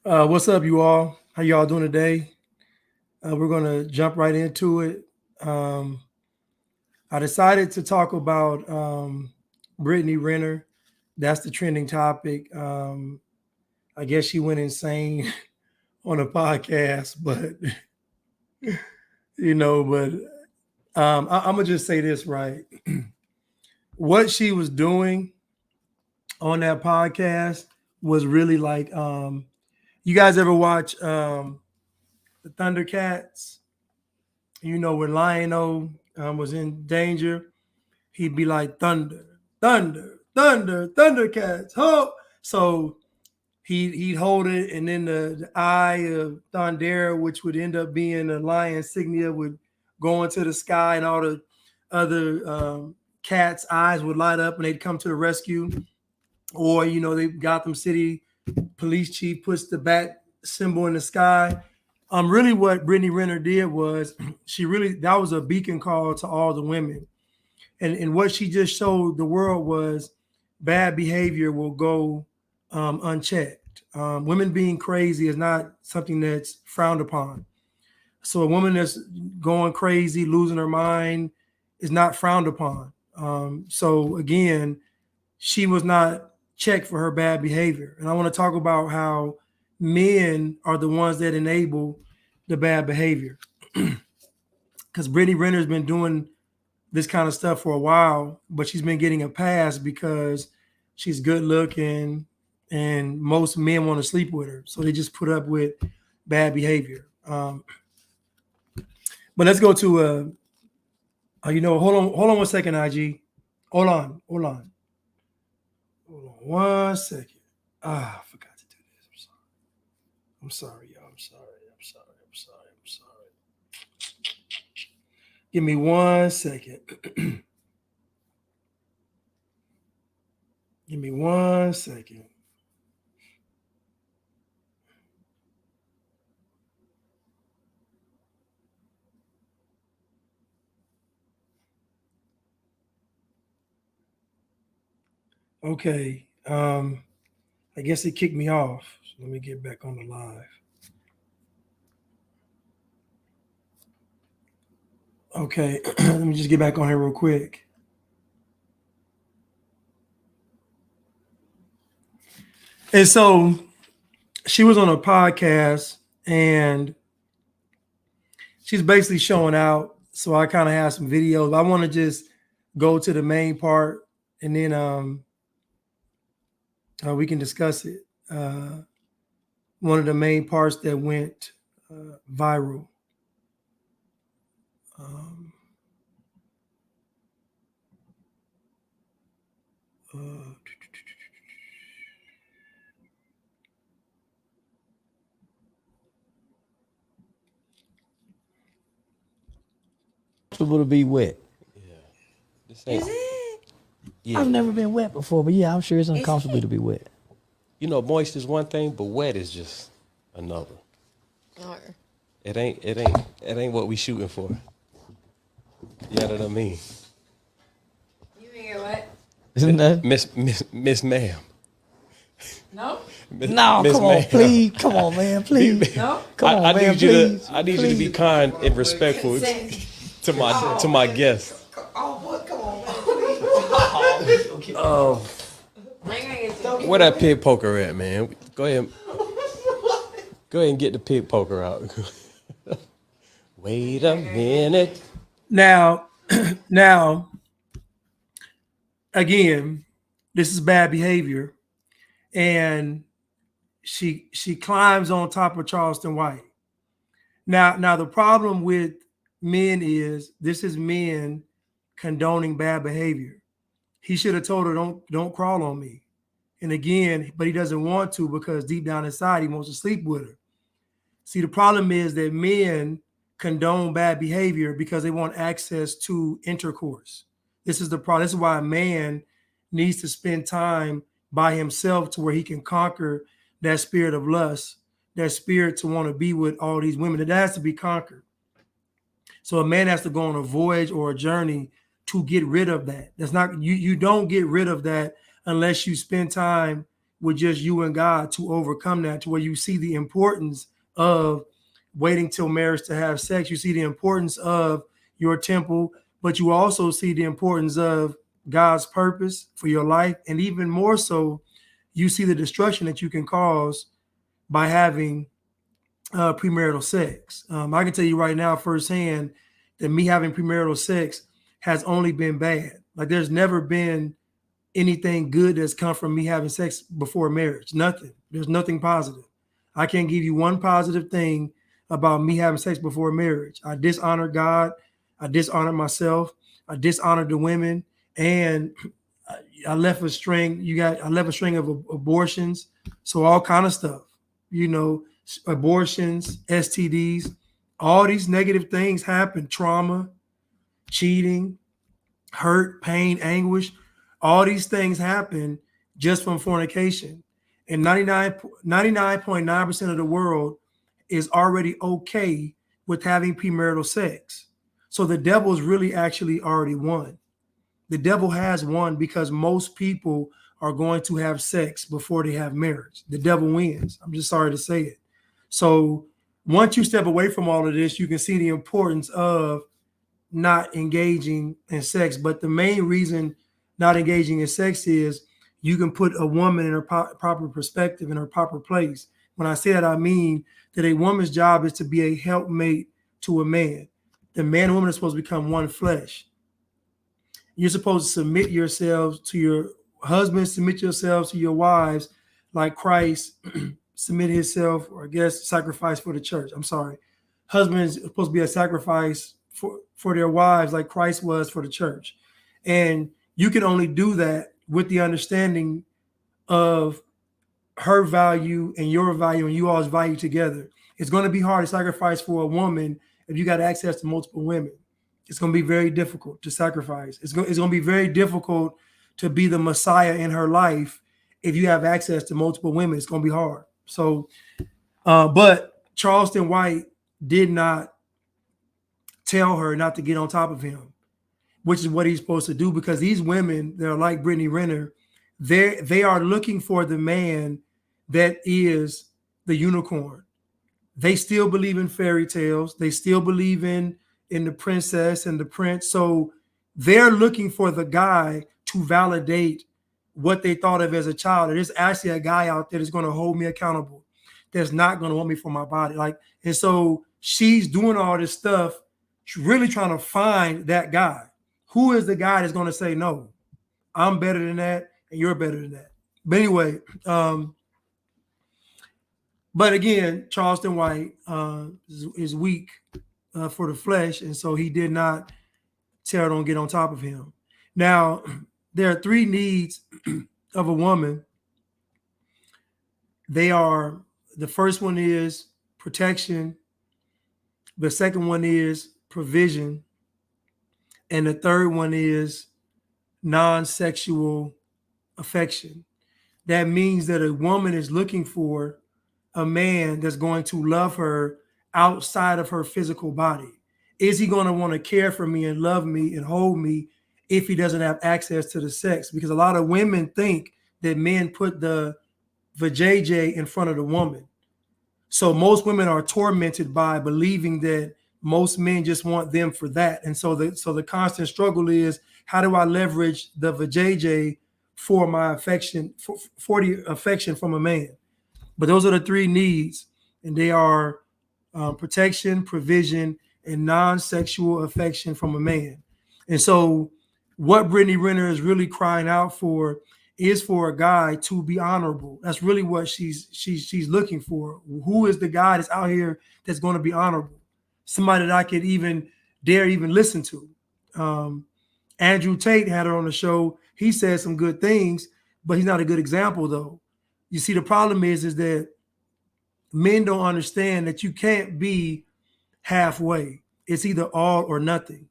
What's up, you all? How y'all doing today? We're gonna jump right into it. Um, I decided to talk about Brittany Renner. That's the trending topic. I guess she went insane on a podcast, but but I'm gonna just say this right. What she was doing on that podcast was really like, you guys ever watch the Thundercats? When Lion-O was in danger, he'd be like, thunder, thunder, thunder, Thundercats, ho! So he'd hold it, and then the eye of Thundera, which would end up being a lion insignia, would go into the sky, and all the other cats' eyes would light up, and they'd come to the rescue. Or they Gotham City police chief puts the bat symbol in the sky. Really, what Brittany Renner did was that was a beacon call to all the women, and what she just showed the world was bad behavior will go unchecked. Women being crazy is not something that's frowned upon. So a woman that's going crazy, losing her mind, is not frowned upon. So again, she was not checked for her bad behavior. And I want to talk about how men are the ones that enable the bad behavior. Because Brittany Renner's been doing this kind of stuff for a while, but she's been getting a pass because she's good looking and most men want to sleep with her. So they just put up with bad behavior. But let's go to, hold on 1 second, IG. Hold on. Hold on 1 second. I forgot to do this. I'm sorry, y'all. I'm sorry. Give me 1 second. Give me 1 second. Okay. I guess it kicked me off. So let me get back on the live. Okay. Let me just get back on here real quick. And so she was on a podcast and she's basically showing out. So I kind of have some videos. I want to just go to the main part and then we can discuss it. One of the main parts that went viral. Comfortable to be wet. Is ain't- it? I've never been wet before, but yeah, I'm sure it's uncomfortable to be wet. Moist is one thing, but wet is just another. Or It ain't what we shooting for. You know what I mean? you ain't get what? Isn't that? Miss Ma'am. No? No, Miss come on, Ma'am. please. Come on, man, please. No? Come on, I man, need you please. to you to be kind and respectful to my guests. Oh, boy, come on, man. Please. Oh, I ain't gonna get to where that pig poker at, man? Go ahead and get the pig poker out. Wait a minute. Now, again, this is bad behavior, and she climbs on top of Charleston White. Now the problem with men is this is men condoning bad behavior. He should have told her don't crawl on me. And again, but he doesn't want to because deep down inside he wants to sleep with her. See, the problem is that men condone bad behavior because they want access to intercourse. This is the problem. This is why a man needs to spend time by himself to where he can conquer that spirit of lust, that spirit to want to be with all these women. It has to be conquered. So a man has to go on a voyage or a journey to get rid of that. That's not you don't get rid of that unless you spend time with just you and God to overcome that, to where you see the importance of waiting till marriage to have sex. You see the importance of your temple, but you also see the importance of God's purpose for your life. And even more so, you see the destruction that you can cause by having premarital sex. I can tell you right now firsthand that me having premarital sex has only been bad. Like there's never been anything good that's come from me having sex before marriage. Nothing. There's nothing positive. I can't give you one positive thing about me having sex before marriage. I dishonored God. I dishonored myself. I dishonored the women, and I left a string. I left a string of abortions. So all kind of stuff, abortions, STDs, all these negative things happen. Trauma, cheating, hurt, pain, anguish. All these things happen just from fornication. And 99.9% of the world is already okay with having premarital sex. So the devil's really actually already won. The devil has won because most people are going to have sex before they have marriage. The devil wins. I'm just sorry to say it. So once you step away from all of this, you can see the importance of not engaging in sex. But the main reason not engaging in sex is you can put a woman in her proper perspective, in her proper place. When I say that, I mean that a woman's job is to be a helpmate to a man. The man and woman are supposed to become one flesh. You're supposed to submit yourselves to your husbands, submit yourselves to your wives, like Christ submitted himself, or I guess sacrifice for the church. I'm sorry. Husbands are supposed to be a sacrifice for their wives, like Christ was for the church. And you can only do that with the understanding of her value and your value and you all's value together. It's going to be hard to sacrifice for a woman if you got access to multiple women. It's going to be very difficult to sacrifice. It's going to be very difficult to be the Messiah in her life if you have access to multiple women. It's going to be hard. So, but Charleston White did not tell her not to get on top of him, which is what he's supposed to do, because these women, they're like Brittany Renner, they are looking for the man that is the unicorn. They still believe in fairy tales. They still believe in the princess and the prince. So they're looking for the guy to validate what they thought of as a child. There's actually a guy out there that's going to hold me accountable, that's not going to want me for my body. And so she's doing all this stuff. She's really trying to find that guy. Who is the guy that's going to say, no, I'm better than that and you're better than that? But anyway, but again, Charleston White is weak for the flesh, and so he did not tell her don't get on top of him. Now, there are three needs of a woman. The first one is protection, the second one is provision, and the third one is non-sexual affection. That means that a woman is looking for a man that's going to love her outside of her physical body. Is he going to want to care for me and love me and hold me if he doesn't have access to the sex? Because a lot of women think that men put the vajayjay in front of the woman. So most women are tormented by believing that most men just want them for that. And so the constant struggle is, how do I leverage the vajayjay for my affection, for the affection from a man? But those are the three needs, and they are protection, provision, and non-sexual affection from a man. And so what Brittany Renner is really crying out for is for a guy to be honorable. That's really what she's looking for. Who is the guy that's out here that's going to be honorable? Somebody that I could dare listen to. Andrew Tate had her on the show. He said some good things, but he's not a good example, though. You see, the problem is that men don't understand that you can't be halfway. It's either all or nothing.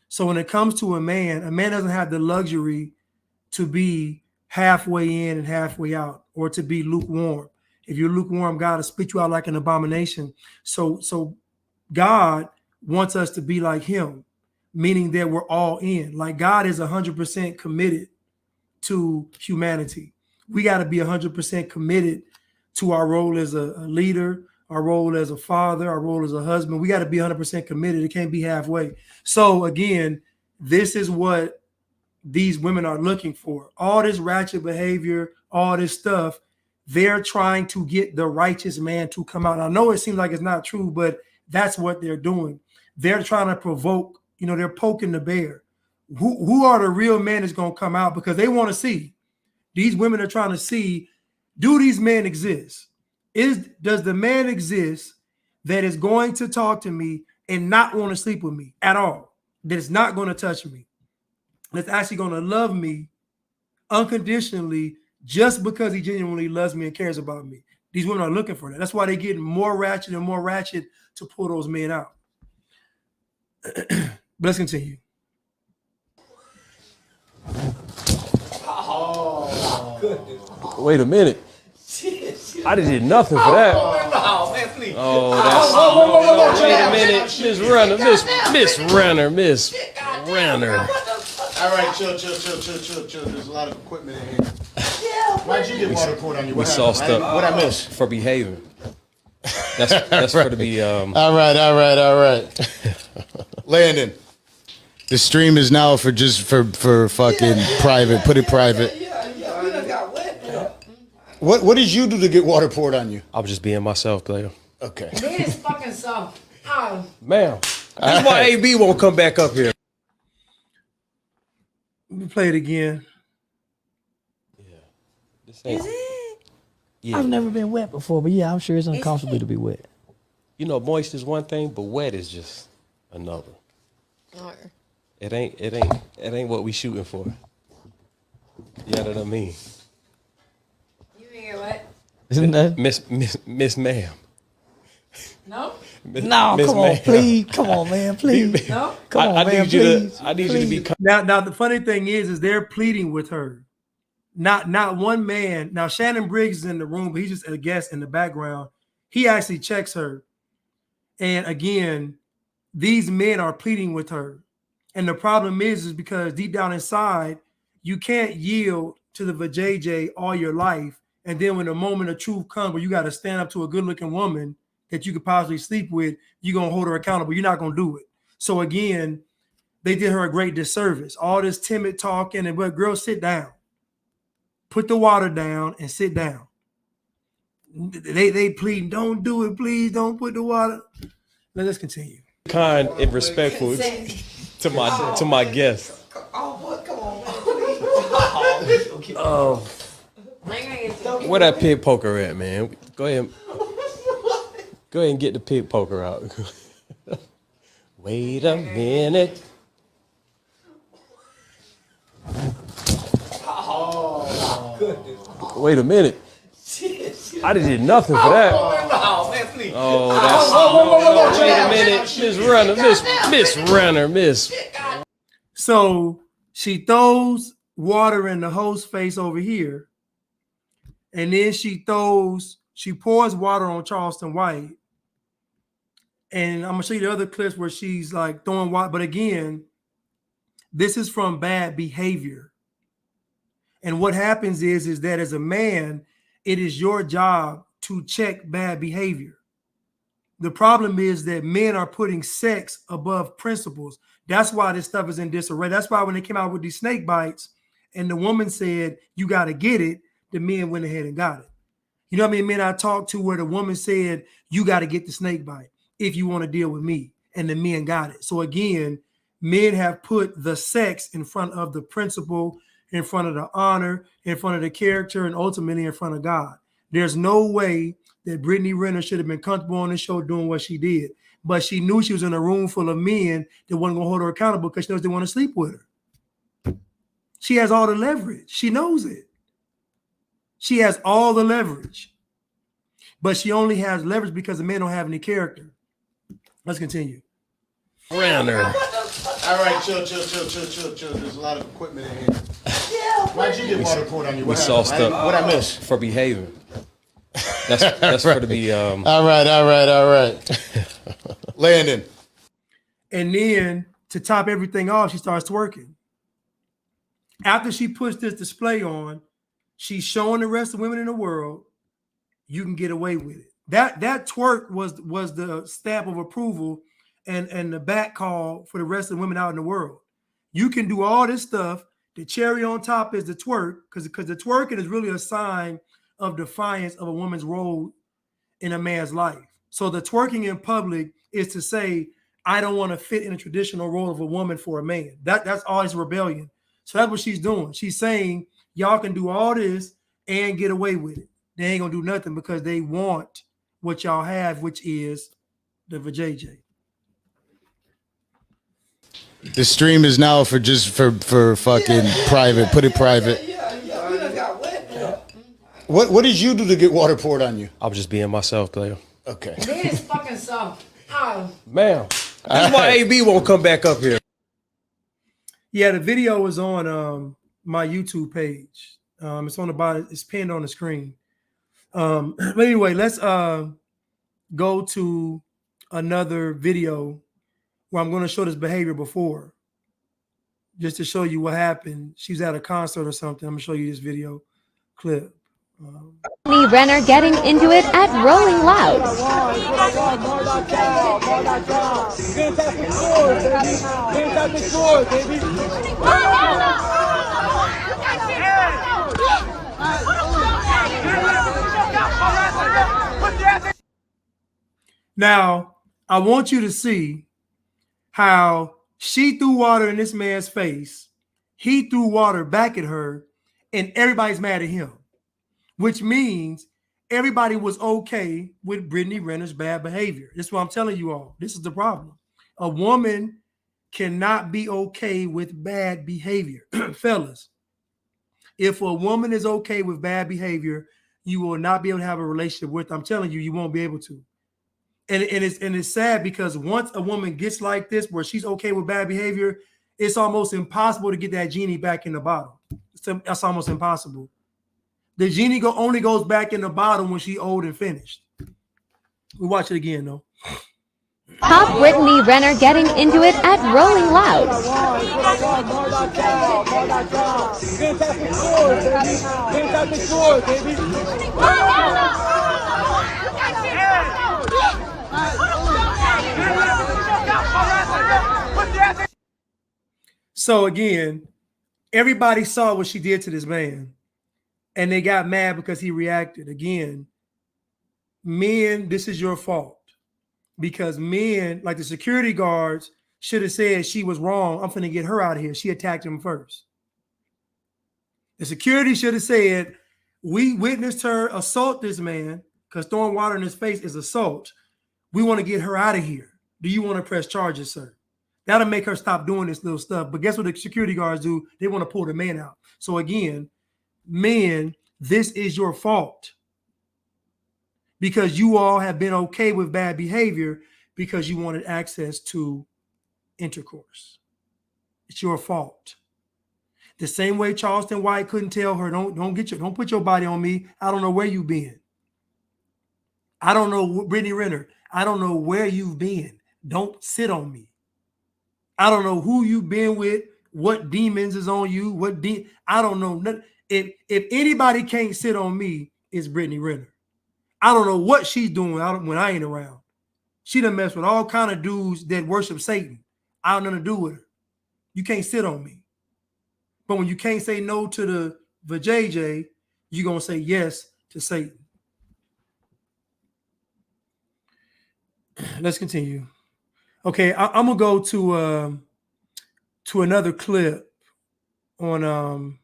So when it comes to a man doesn't have the luxury to be halfway in and halfway out, or to be lukewarm. If you're lukewarm, God will spit you out like an abomination. So God wants us to be like him, meaning that we're all in. Like God is 100% committed to humanity. we got to be 100% committed to our role as a leader, our role as a father, our role as a husband. We got to be 100% committed. It can't be halfway. So again, this is what these women are looking for. All this ratchet behavior, all this stuff, they're trying to get the righteous man to come out. And I know it seems like it's not true, but that's what they're doing. They're trying to provoke, they're poking the bear. Who are the real men that's going to come out? Because they want to see. These women are trying to see, do these men exist? Does the man exist that is going to talk to me and not want to sleep with me at all? That is not going to touch me. That's actually going to love me unconditionally just because he genuinely loves me and cares about me. These women are looking for that. That's why they're getting more ratchet and more ratchet to pull those men out. But let's continue. Wait a minute. I did nothing for that. Oh, man, please. Oh, that's wait a minute. Miss Renner. All right, chill. There's a lot of equipment in here. Why'd you get water poured on you? We sauced up. What I miss? For behaving. That's for to be. All right. Landon, the stream is now for fucking private. Put it private. Yeah, we done got wet. What did you do to get water poured on you? I was just being myself, player. Okay. Man, it's fucking soft. Ma'am, that's why AB won't come back up here. Let me play it again. This ain't, yeah. I've never been wet before, but yeah, I'm sure it's uncomfortable to be wet. Moist is one thing, but wet is just another. It ain't what we shooting for. You know what I mean? You ain't get wet? Isn't that? Miss Ma'am. No? No, Miss come on, Ma'am. please. Come on, man, please. No? Come on, I man, need you please. to. I need you to be. Now the funny thing is they're pleading with her. Not one man. Now Shannon Briggs is in the room, but he's just a guest in the background. He actually checks her. And again, these men are pleading with her. And the problem is because deep down inside, you can't yield to the vajayjay all your life. And then when the moment of truth comes where you got to stand up to a good-looking woman that you could possibly sleep with, you're going to hold her accountable. You're not going to do it. So again, they did her a great disservice. All this timid talking and, but girl, sit down. Put the water down and sit down. They plead, don't do it, please. Don't put the water. Let's continue. Kind and respectful to my guests. Oh, boy, come on, man, please. Oh, where that pig poker at, man? Go ahead and get the pig poker out. Wait a minute. Wait a minute. I did nothing for that. Oh, man, please. Oh, that's wait a minute. Miss Renner. So she throws water in the host's face over here. And then she pours water on Charleston White. And I'm going to show you the other clips where she's like throwing water. But again, this is from bad behavior. And what happens is that as a man, it is your job to check bad behavior. The problem is that men are putting sex above principles. That's why this stuff is in disarray. That's why when they came out with these snake bites and the woman said, you got to get it, the men went ahead and got it. You know what I mean? Men I talked to where the woman said, you got to get the snake bite if you want to deal with me. And the men got it. So again, men have put the sex in front of the principle, in front of the honor, in front of the character, and ultimately in front of God. There's no way that Brittany Renner should have been comfortable on the show doing what she did. But she knew she was in a room full of men that wasn't going to hold her accountable because she knows they want to sleep with her. She has all the leverage. She knows it. She has all the leverage. But she only has leverage because the men don't have any character. Let's continue. Renner. All right, chill. There's a lot of equipment in here. Why'd you get water poured on you? We sauced up. What I miss? For behaving. That's for to be. All right. Landon. And then to top everything off, she starts twerking. After she puts this display on, she's showing the rest of the women in the world you can get away with it. That twerk was the stamp of approval and the back call for the rest of the women out in the world. You can do all this stuff. The cherry on top is the twerk, because the twerking is really a sign of defiance of a woman's role in a man's life. So the twerking in public is to say, I don't want to fit in a traditional role of a woman for a man. That's all his rebellion. So that's what she's doing. She's saying, y'all can do all this and get away with it. They ain't gonna do nothing because they want what y'all have, which is the vajayjay. The stream is now for fucking private. Put it private. What did you do to get water poured on you? I was just being myself, player. Okay. This fucking soft. Oh. Ma'am, this is why AB won't come back up here. Yeah, the video is on my YouTube page. It's on the bottom. It's pinned on the screen. But anyway, let's go to another video where I'm going to show this behavior before, just to show you what happened. She's at a concert or something. I'm going to show you this video clip. Brittany Renner getting into it at Rolling Loud. Now, I want you to see how she threw water in this man's face. He threw water back at her, and everybody's mad at him, which means everybody was okay with Brittany Renner's bad behavior. This is what I'm telling you all. This is the problem. A woman cannot be okay with bad behavior. Fellas, if a woman is okay with bad behavior, you will not be able to have a relationship with her. I'm telling you, you won't be able to. And it's sad because once a woman gets like this, where she's okay with bad behavior, it's almost impossible to get that genie back in the bottle. That's almost impossible. The genie only goes back in the bottle when she's old and finished. We'll watch it again, though. Top Brittany Renner getting into it at Rolling Loud. So again, everybody saw what she did to this man, and they got mad because he reacted. Again, men, this is your fault, because men, like the security guards, should have said she was wrong. I'm finna get her out of here. She attacked him first. The security should have said, we witnessed her assault this man, because throwing water in his face is assault. We want to get her out of here. Do you want to press charges, sir? That'll make her stop doing this little stuff. But guess what the security guards do? They want to pull the man out. So again, men, this is your fault, because you all have been okay with bad behavior because you wanted access to intercourse. It's your fault. The same way Charleston White couldn't tell her, don't put your body on me. I don't know where you've been. I don't know, Brittany Renner, I don't know where you've been. Don't sit on me. I don't know who you've been with, what demons is on you, I don't know. If anybody can't sit on me, it's Brittany Renner. I don't know what she's doing when I ain't around. She done mess with all kind of dudes that worship Satan. I don't know nothing to do with her. You can't sit on me. But when you can't say no to the vajayjay, you're going to say yes to Satan. Let's continue. Okay, I'm gonna go to another clip on I'm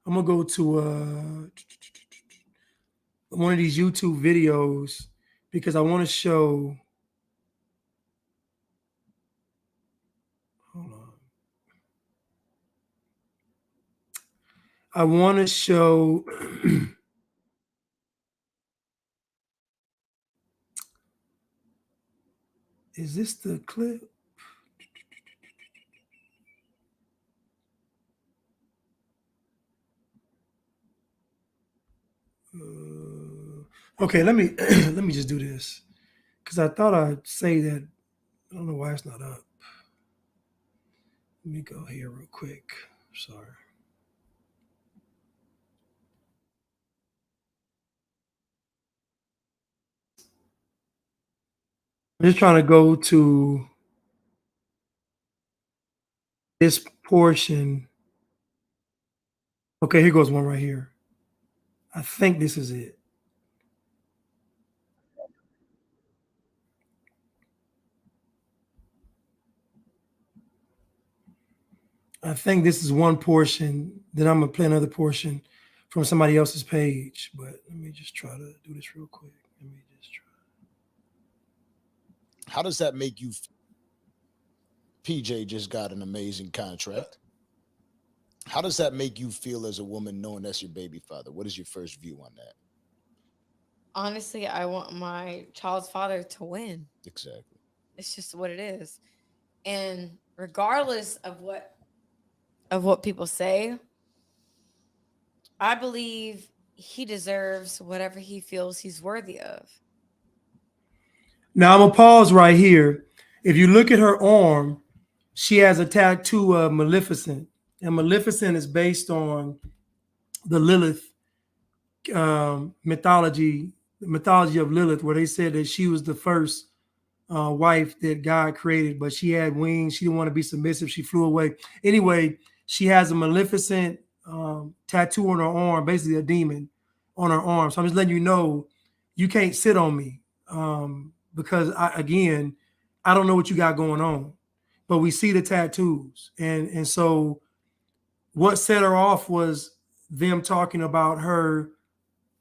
gonna go to one of these YouTube videos because I want to show. Hold on. I want to show. Is this the clip? Okay, let me just do this because I thought I'd say that. I don't know why it's not up. Let me go here real quick. Sorry. I'm just trying to go to this portion. Okay, here goes one right here. I think this is it. I think this is one portion. Then I'm going to play another portion from somebody else's page. But let me just try to do this real quick. Let me just try. How does that make you? PJ just got an amazing contract. How does that make you feel as a woman knowing that's your baby father? What is your first view on that? Honestly, I want my child's father to win. Exactly. It's just what it is. And regardless of what people say, I believe he deserves whatever he feels he's worthy of. Now I'm going to pause right here. If you look at her arm, she has a tattoo of Maleficent. And Maleficent is based on the Lilith mythology of Lilith, where they said that she was the first wife that God created, but she had wings. She didn't want to be submissive. She flew away. Anyway, she has a Maleficent tattoo on her arm, basically a demon on her arm. So I'm just letting you know, you can't sit on me because I don't know what you got going on, but we see the tattoos. And so what set her off was them talking about her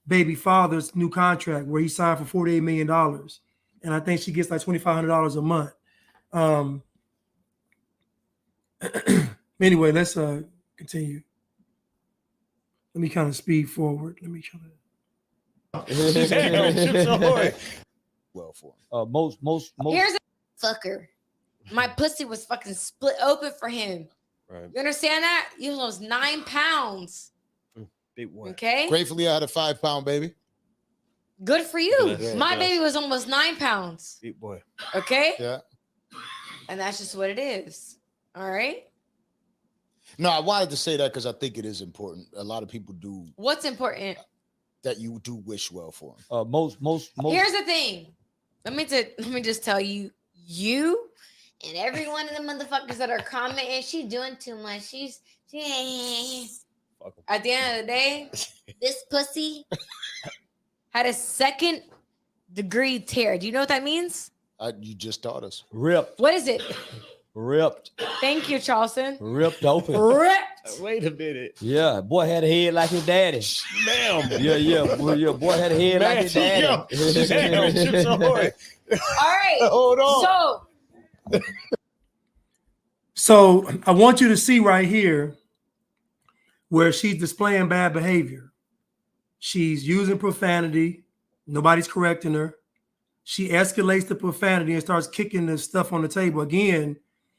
baby father's new contract where he signed for $48 million. And I think she gets like $2,500 a month. Anyway, let's continue. Let me kind of speed forward. Let me try to. Well, for him. Most. Here's a fucker. My pussy was fucking split open for him. Right. You understand that? You lost 9 pounds. Big boy. Okay. Gratefully, I had a 5-pound baby. Good for you. Yeah, My yeah. baby was almost 9 pounds. Big boy. Okay. Yeah. And that's just what it is. All right. No, I wanted to say that because I think it is important. A lot of people do What's important? that. You do wish well for them. Most. Here's the thing. Let me just tell you, you and every one of the motherfuckers that are commenting, she's doing too much. She at the end of the day, this pussy had a 2nd degree tear. Do you know what that means? You just taught us. Ripped. What is it? Ripped. Thank you, Charleston. Ripped open. Ripped. Wait a minute. Yeah, boy had a head like his daddy. Damn. Yeah. Boy had a head like his daddy. Damn, Chips Ahoy. All right. Hold on. So I want you to see right here where she's displaying bad behavior. She's using profanity. Nobody's correcting her. She escalates the profanity and starts kicking the stuff on the table. Again,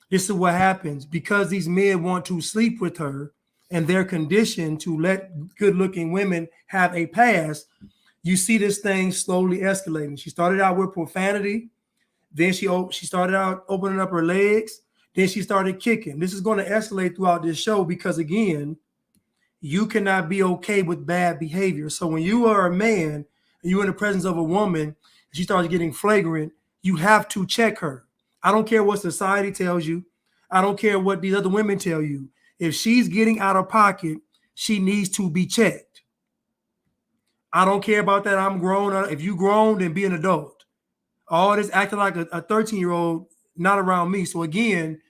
this is what happens because these men want to sleep with her and they're conditioned to let good-looking women have a pass. You see this thing slowly escalating. She started out with profanity. Then she started out opening up her legs. Then she started kicking. This is going to escalate throughout this show because, again, you cannot be okay with bad behavior. So when you are a man and you're in the presence of a woman, she starts getting flagrant, you have to check her. I don't care what society tells you. I don't care what these other women tell you. If she's getting out of pocket, she needs to be checked. I don't care about that. I'm grown. If you grown, then be an adult. All this acting like a 13-year-old, not around me. So again,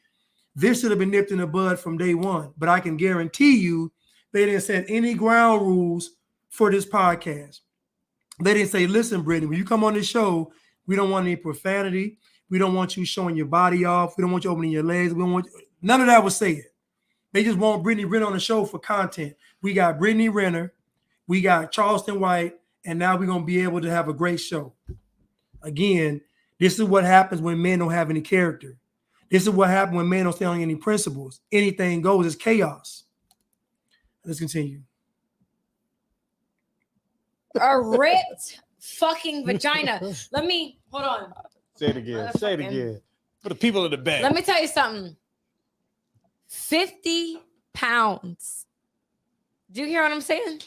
this should have been nipped in the bud from day one. But I can guarantee you they didn't set any ground rules for this podcast. They didn't say, listen, Brittany, when you come on this show, we don't want any profanity. We don't want you showing your body off. We don't want you opening your legs. We don't want none of that was said. They just want Brittany Renner on the show for content. We got Brittany Renner, we got Charleston White, and now we're going to be able to have a great show. Again, this is what happens when men don't have any character. This is what happens when men don't stand on any principles. Anything goes. It's chaos. Let's continue. A ripped fucking vagina. Let me hold on. Say it again. Say it again. For the people in the back. Let me tell you something. 50 pounds. Do you hear what I'm saying?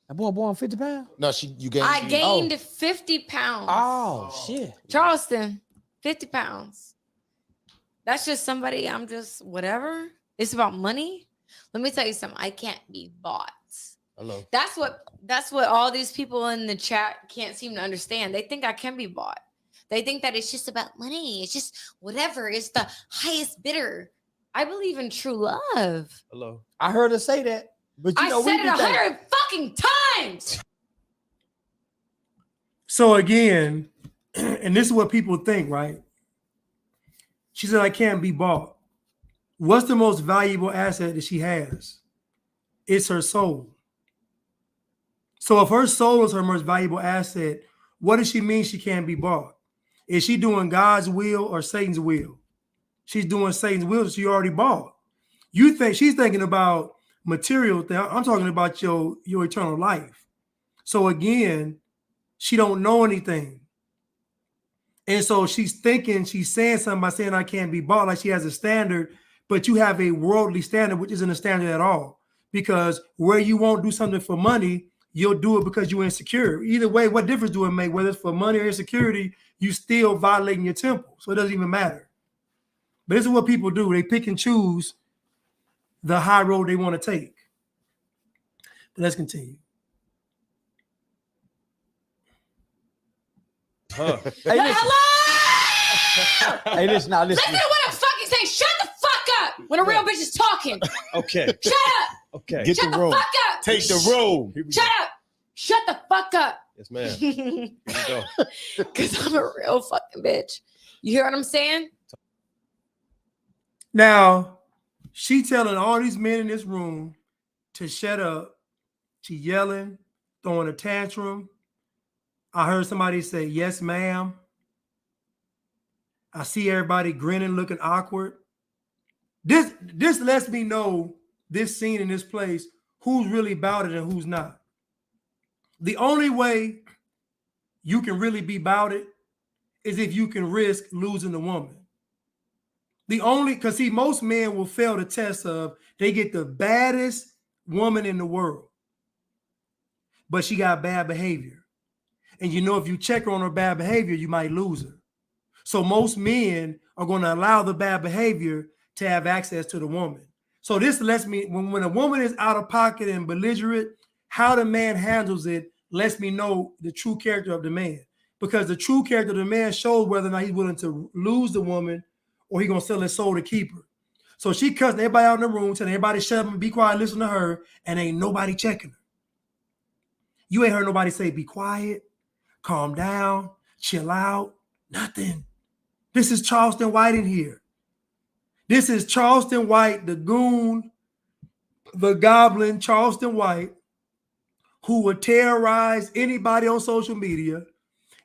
That boy born 50 pounds? No, you gained. I gained 50 pounds. Oh, shit. Charleston, 50 pounds. That's just somebody, I'm just whatever. It's about money. Let me tell you something. I can't be bought. Hello. That's what all these people in the chat can't seem to understand. They think I can be bought. They think that it's just about money. It's just whatever. It's the highest bidder. I believe in true love. Hello. I heard her say that. But I said it 100 fucking times. So again, and this is what people think, right? She said, I can't be bought. What's the most valuable asset that she has? It's her soul. So if her soul is her most valuable asset, what does she mean she can't be bought? Is she doing God's will or Satan's will? She's doing Satan's will, so she already bought. You think she's thinking about material thing. I'm talking about your eternal life. So again, she don't know anything. And so she's thinking, she's saying something by saying I can't be bought, like she has a standard, but you have a worldly standard, which isn't a standard at all. Because where you won't do something for money, you'll do it because you're insecure. Either way, what difference do it make? Whether it's for money or insecurity, you still violating your temple. So it doesn't even matter. But this is what people do. They pick and choose the high road they want to take. But let's continue. Huh. Hey, listen. Hello! Hey, listen, now listen. Listen to what I'm fucking saying. Shut the fuck up when a real bitch is talking. Okay. Shut up. Okay. Get Shut the the room. fuck up. Take the room. Shut up. Shut the fuck up. Yes, ma'am. Here we go. Because I'm a real fucking bitch. You hear what I'm saying? Now, she telling all these men in this room to shut up. She yelling, throwing a tantrum. I heard somebody say, yes, ma'am. I see everybody grinning, looking awkward. This lets me know, this scene in this place, who's really about it and who's not. The only way you can really be about it is if you can risk losing the woman. Because see, most men will fail the test of, they get the baddest woman in the world, but she got bad behavior. And you know, if you check her on her bad behavior, you might lose her. So most men are going to allow the bad behavior to have access to the woman. So this lets me, when a woman is out of pocket and belligerent, how the man handles it lets me know the true character of the man. Because the true character of the man shows whether or not he's willing to lose the woman or he's going to sell his soul to keep her. So she cussing everybody out in the room, telling everybody shut up and be quiet, listen to her, and ain't nobody checking her. You ain't heard nobody say, be quiet, calm down, chill out, nothing. This is Charleston White in here. This is Charleston White, the goon, the goblin, Charleston White, who would terrorize anybody on social media.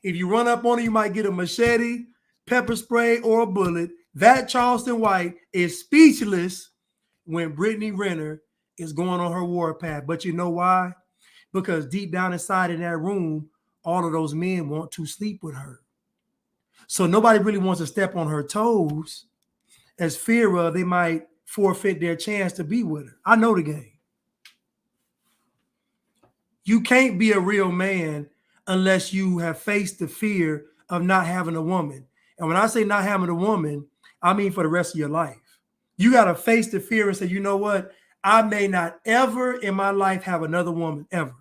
If you run up on him, you might get a machete, pepper spray, or a bullet. That Charleston White is speechless when Brittany Renner is going on her warpath. But you know why? Because deep down inside in that room, all of those men want to sleep with her. So nobody really wants to step on her toes as fear of they might forfeit their chance to be with her. I know the game. You can't be a real man unless you have faced the fear of not having a woman. And when I say not having a woman, I mean for the rest of your life. You got to face the fear and say, you know what? I may not ever in my life have another woman, ever.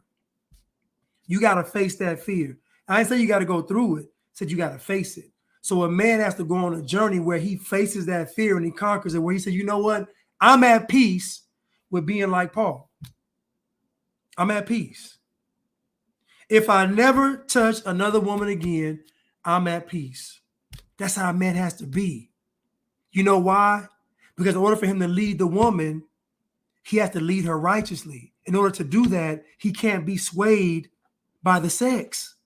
You got to face that fear. I didn't say you got to go through it. I said you got to face it. So a man has to go on a journey where he faces that fear and he conquers it, where he says, you know what? I'm at peace with being like Paul. I'm at peace. If I never touch another woman again, I'm at peace. That's how a man has to be. You know why? Because in order for him to lead the woman, he has to lead her righteously. In order to do that, he can't be swayed by the sex.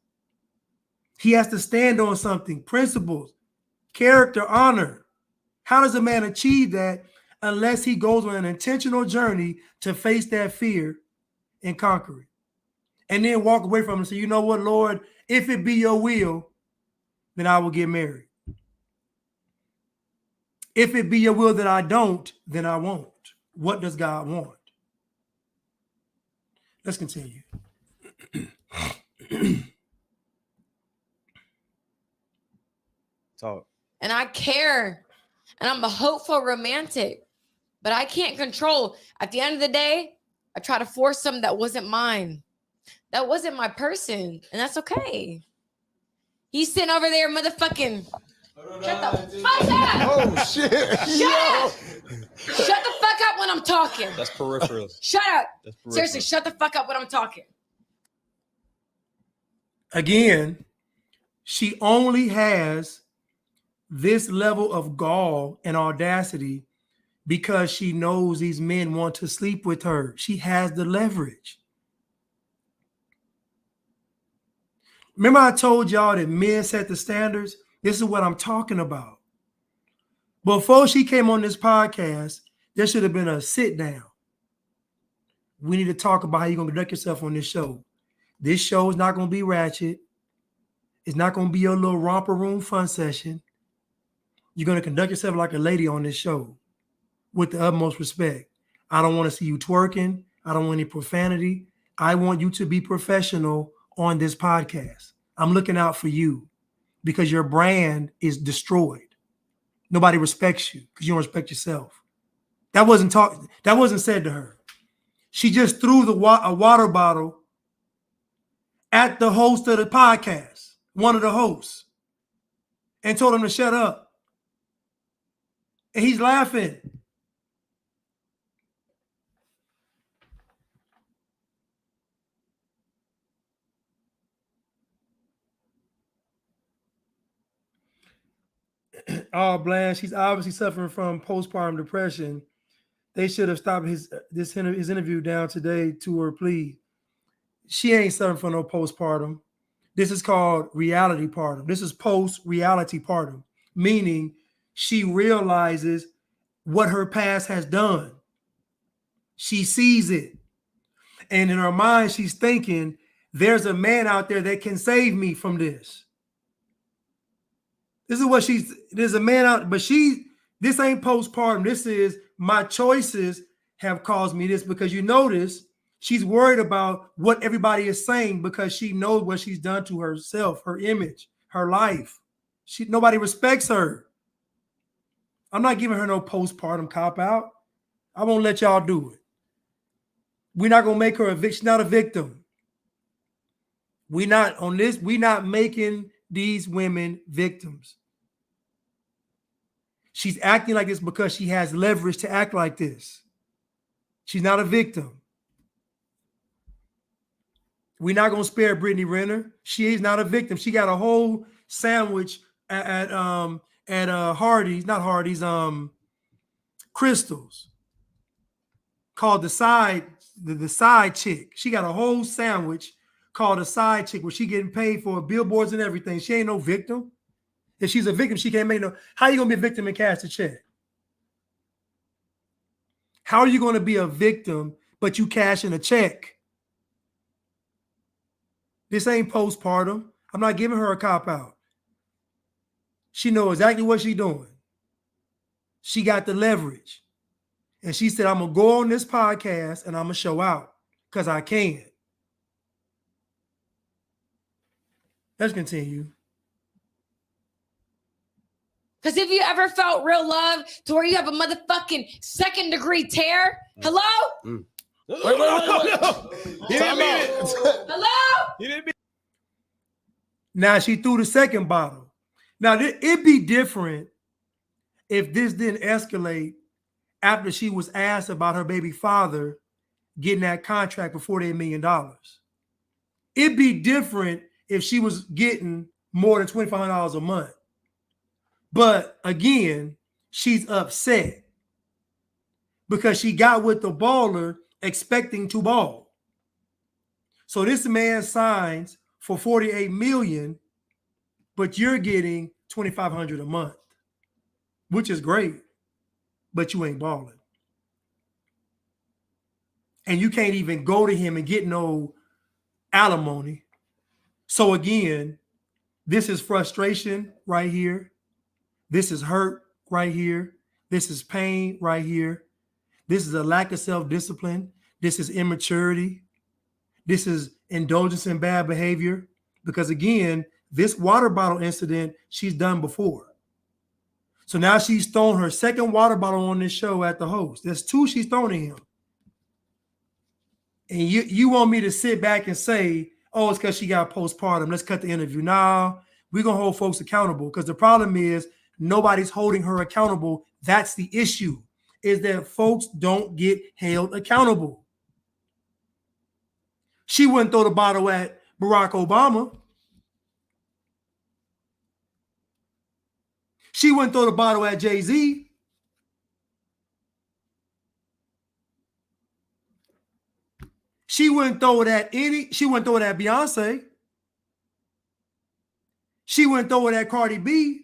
He has to stand on something, principles, character, honor. How does a man achieve that unless he goes on an intentional journey to face that fear and conquer it? And then walk away from it and say, you know what, Lord, if it be your will, then I will get married. If it be your will that I don't, then I won't. What does God want? Let's continue. Talk. And I care. And I'm a hopeful romantic. But I can't control. At the end of the day, I try to force something that wasn't mine. That wasn't my person. And that's okay. He's sitting over there motherfucking. Shut the fuck up! Oh shit! Shut up! Shut the fuck up when I'm talking. That's peripheral. Shut up. That's peripheral. Seriously, shut the fuck up when I'm talking. Again, she only has this level of gall and audacity because she knows these men want to sleep with her. She has the leverage. Remember I told y'all that men set the standards? This is what I'm talking about. Before she came on this podcast, there should have been a sit down. We need to talk about how you're going to conduct yourself on this show. This show is not going to be ratchet. It's not going to be your little romper room fun session. You're going to conduct yourself like a lady on this show with the utmost respect. I don't want to see you twerking. I don't want any profanity. I want you to be professional on this podcast. I'm looking out for you because your brand is destroyed. Nobody respects you because you don't respect yourself. That wasn't said to her. She just threw a water bottle at the host of the podcast, one of the hosts, and told him to shut up. And he's laughing. Oh, Blanche, he's obviously suffering from postpartum depression. They should have stopped his interview down today to her plea. She ain't suffering from no postpartum. This is called reality partum. This is post-reality partum, meaning she realizes what her past has done. She sees it. And in her mind, she's thinking, there's a man out there that can save me from this. This is what there's a man out, but this ain't postpartum. This is my choices have caused me this, because you notice she's worried about what everybody is saying because she knows what she's done to herself, her image, her life. Nobody respects her. I'm not giving her no postpartum cop out. I won't let y'all do it. We're not gonna make her a victim. She's not a victim. We're not making these women victims. She's acting like this because she has leverage to act like this. She's not a victim. We're not gonna spare Brittany Renner. She is not a victim. She got a whole sandwich at Hardee's, not Hardee's, Crystal's, called the side chick. She got a whole sandwich called a side chick where she getting paid for billboards and everything. She ain't no victim. If she's a victim, she can't make no. How you gonna be a victim and cash a check? How are you gonna be a victim but you cashing a check? This ain't postpartum. I'm not giving her a cop out. She knows exactly what she's doing. She got the leverage. And she said, I'm gonna go on this podcast and I'm gonna show out because I can. Let's continue. Because if you ever felt real love to where you have a motherfucking second-degree tear, hello? Wait. He didn't mean it. Hello? You didn't mean. Now she threw the second bottle. Now it'd be different if this didn't escalate after she was asked about her baby father getting that contract for $48 million. It'd be different if she was getting more than $2,500 a month. But again, she's upset because she got with the baller expecting to ball. So this man signs for $48 million, but you're getting $2,500 a month, which is great, but you ain't balling. And you can't even go to him and get no alimony. So again, this is frustration right here. This is hurt right here. This is pain right here. This is a lack of self-discipline. This is immaturity. This is indulgence in bad behavior. Because again, this water bottle incident, she's done before. So now she's thrown her second water bottle on this show at the host. There's 2 she's thrown at him. And you want me to sit back and say, oh, it's because she got postpartum. Let's cut the interview. Nah, we're going to hold folks accountable, because the problem is nobody's holding her accountable. That's the issue, is that folks don't get held accountable. She wouldn't throw the bottle at Barack Obama. She wouldn't throw the bottle at Jay-Z. She wouldn't throw it at she wouldn't throw it at Beyonce. She wouldn't throw it at Cardi B.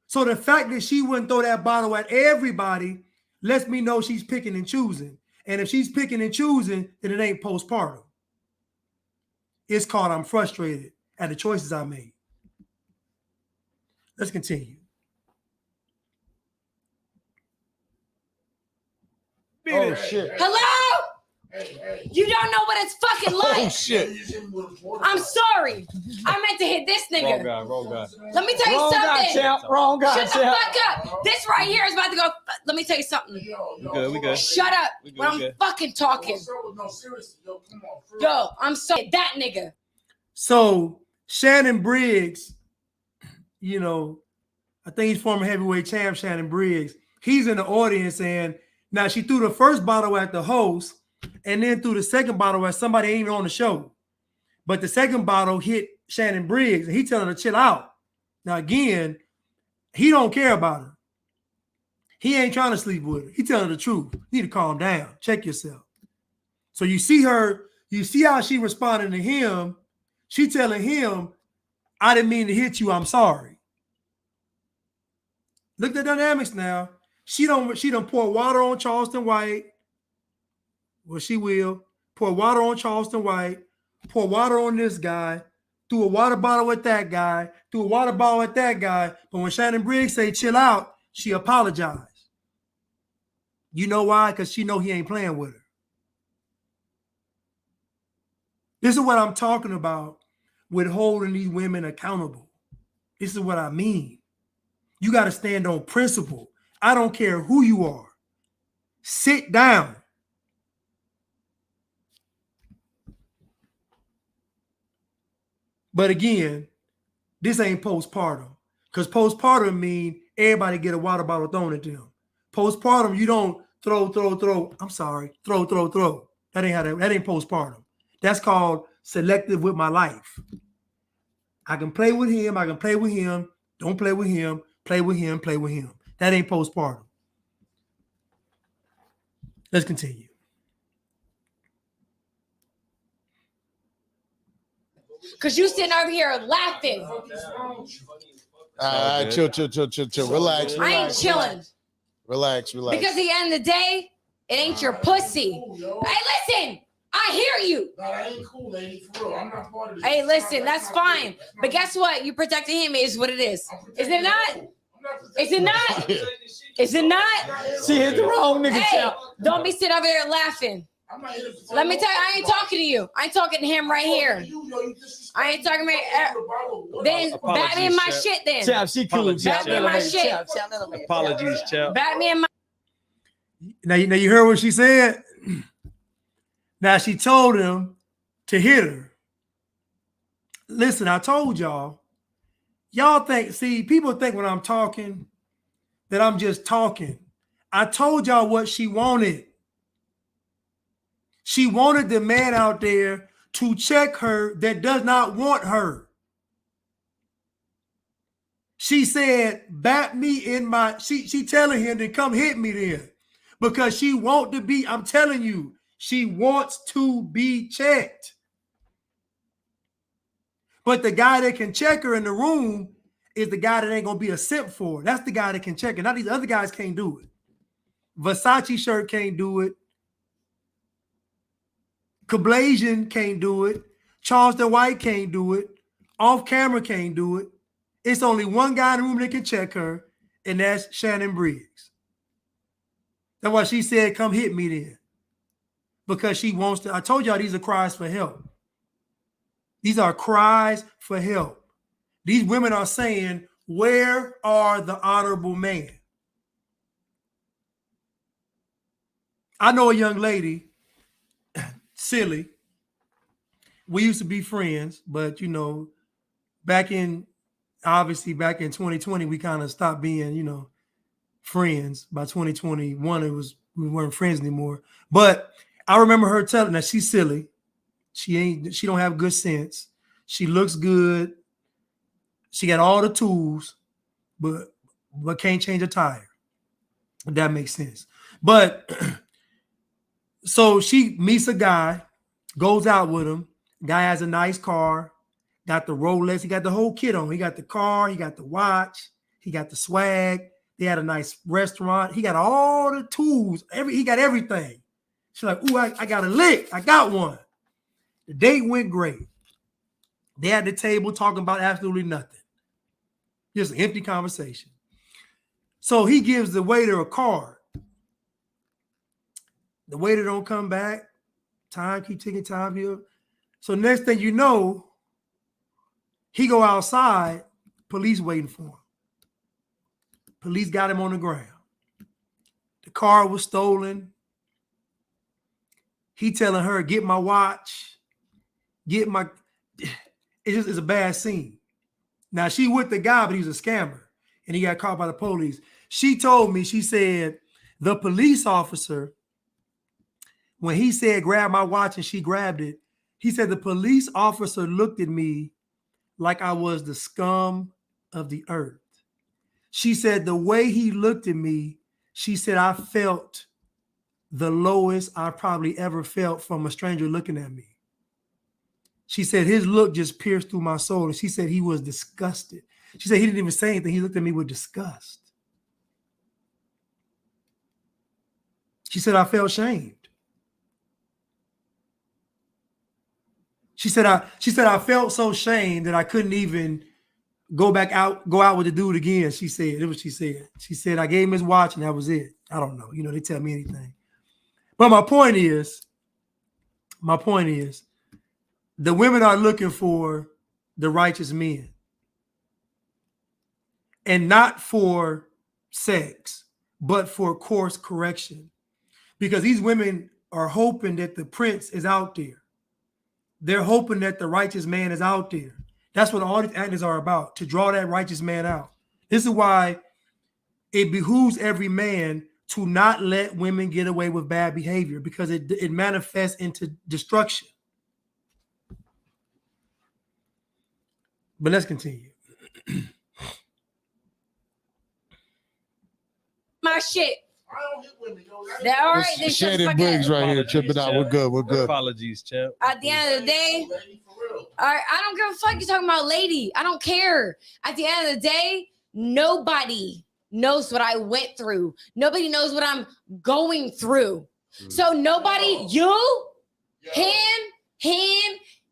So the fact that she wouldn't throw that bottle at everybody lets me know she's picking and choosing. And if she's picking and choosing, then it ain't postpartum. It's called I'm frustrated at the choices I made. Let's continue. Oh shit. Hello? You don't know what it's fucking like. Oh shit. I'm sorry. I meant to hit this nigga. Wrong guy. Let me tell you Wrong guy, something. champ. Wrong guy, Shut the champ. fuck up. This right here is about to go. Let me tell you something. We good. Shut up when I'm fucking talking. Yo, I'm sorry. That nigga. So Shannon Briggs, you know, I think he's former heavyweight champ Shannon Briggs. He's in the audience, and now she threw the first bottle at the host and then threw the second bottle at somebody ain't even on the show. But the second bottle hit Shannon Briggs, and he telling her to chill out. Now, again, he don't care about her. He ain't trying to sleep with her. He telling her the truth. You need to calm down. Check yourself. So you see her, you see how she responding to him. She telling him, I didn't mean to hit you. I'm sorry. Look at the dynamics now. She done pour water on Charleston White. Well, she will. Pour water on Charleston White. Pour water on this guy. Threw a water bottle at that guy. Threw a water bottle at that guy. But when Shannon Briggs say chill out, she apologized. You know why? Because she know he ain't playing with her. This is what I'm talking about with holding these women accountable. This is what I mean. You got to stand on principle. I don't care who you are. Sit down. But again, this ain't postpartum. Because postpartum mean everybody get a water bottle thrown at them. Postpartum, you don't throw. I'm sorry. Throw. That ain't postpartum. That's called selective with my life. I can play with him. Don't play with him. Play with him. That ain't postpartum. Let's continue. Because you sitting over here laughing. Chill. Relax. I ain't chilling. Relax. Because at the end of the day, it ain't your pussy. Hey, listen. I hear you. That ain't cool, lady. For real. I'm not part of this. Hey, listen, that's fine. But guess what? You protecting him is what it is. Is it not? Is it not? Is it not? She hit the wrong nigga, Hey, champ. don't be sitting over there laughing. Let me tell you, I ain't talking to you. I ain't talking to him right here. I ain't talking about. Then bat me in my shit. Then Champ, she cool. bat me in my shit. Apologies, champ. Bat me in my. Now you heard what she said? Now she told him to hit her. Listen, I told y'all. Y'all think, see, people think when I'm talking that I'm just talking. I told y'all what she wanted. She wanted the man out there to check her that does not want her. She said, bat me in my, she telling him to come hit me then. Because she want to be, I'm telling you, she wants to be checked. But the guy that can check her in the room is the guy that ain't going to be a simp for her. That's the guy that can check her. Now these other guys can't do it. Versace shirt can't do it. Kablasian can't do it. Charleston White can't do it. Off camera can't do it. It's only one guy in the room that can check her, and that's Shannon Briggs. That's why she said, come hit me then. Because she wants to. I told y'all these are cries for help. These are cries for help. These women are saying, where are the honorable men? I know a young lady, silly. We used to be friends, but you know, back in 2020, we kind of stopped being, you know, friends. By 2021, we weren't friends anymore. But I remember her telling that she's silly. She don't have good sense. She looks good. She got all the tools, but can't change a tire. If that makes sense. But so she meets a guy, goes out with him. Guy has a nice car, got the Rolex, he got the whole kit on. He got the car, he got the watch, he got the swag. They had a nice restaurant. He got all the tools. He got everything. She's like, ooh, I got a lick. I got one. The date went great. They had the table talking about absolutely nothing. Just an empty conversation. So he gives the waiter a card. The waiter don't come back. Time keep ticking, time here. So next thing you know, he go outside, police waiting for him. Police got him on the ground. The car was stolen. He telling her, get my watch, get my, it's a bad scene. Now she with the guy, but he's a scammer and he got caught by the police. She told me, she said, the police officer, when he said, grab my watch and she grabbed it, he said, the police officer looked at me like I was the scum of the earth. She said, the way he looked at me, she said, I felt the lowest I probably ever felt from a stranger looking at me. She said, his look just pierced through my soul. And she said, he was disgusted. She said, he didn't even say anything. He looked at me with disgust. She said, I felt shamed. She said, I felt so shamed that I couldn't even go out with the dude again. She said, it was what she said. She said, I gave him his watch and that was it. I don't know. You know, they tell me anything. But my point is, the women are looking for the righteous men. And not for sex, but for course correction. Because these women are hoping that the prince is out there. They're hoping that the righteous man is out there. That's what all these actors are about, to draw that righteous man out. This is why it behooves every man to not let women get away with bad behavior, because it manifests into destruction. But let's continue. My shit. I don't get women, yo. That all right? Then shut the Shady fuck Briggs up. right here, tripping out. We're good. We're good. Apologies, champ. At the end of the day, all right, I don't give a fuck. You're talking about lady. I don't care. At the end of the day, nobody knows what I went through. Nobody knows what I'm going through. So nobody, you, him,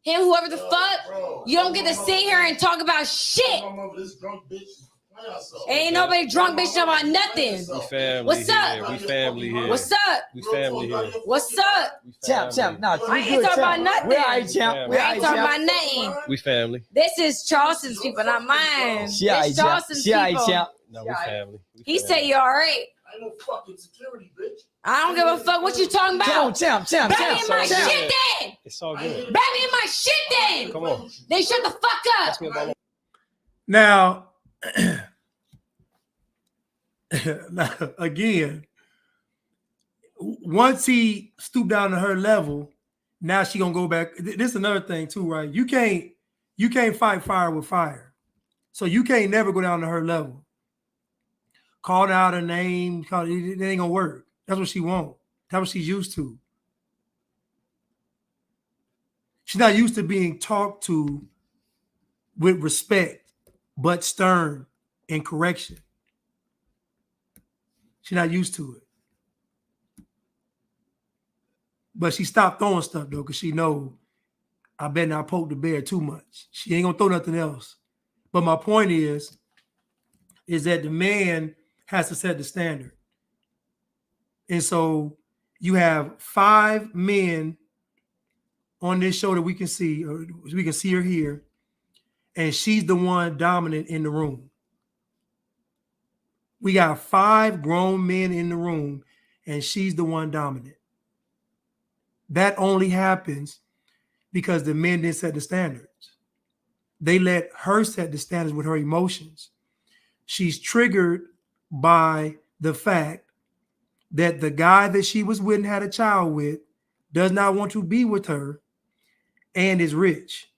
whoever the fuck, you don't get to sit here and talk about shit. Ain't nobody drunk bitch talking about nothing. We family. What's up? Here. We family here. What's up? We family here. What's up? Champ. No, I ain't talking about nothing. We're all right, champ. I ain't talking about nothing. We family. This is Charleston's people, not mine. She all right, It's champ. Charleston's She all right, people. champ. No, we family. He said you all right. I ain't no fucking security, bitch. I don't give a fuck what you talking Come on, about. champ. Back me in my champ. shit then. It's all good. Back me in my shit then. Come on. Then shut the fuck Ask up. me about Now, again, once he stooped down to her level, now she gonna go back. This is another thing too, right? You can't fight fire with fire, so you can't never go down to her level. Call out her name, it ain't gonna work. That's what she wants. That's what she's used to. She's not used to being talked to with respect, but stern and correction. She's not used to it. But she stopped throwing stuff though, because she know I better not poke the bear too much. She ain't gonna throw nothing else. But my point is that the man has to set the standard. And so you have 5 men on this show that we can see, or we can see her here, and she's the one dominant in the room. We got 5 grown men in the room, and she's the one dominant. That only happens because the men didn't set the standards. They let her set the standards with her emotions. She's triggered by the fact that the guy that she was with and had a child with does not want to be with her and is rich.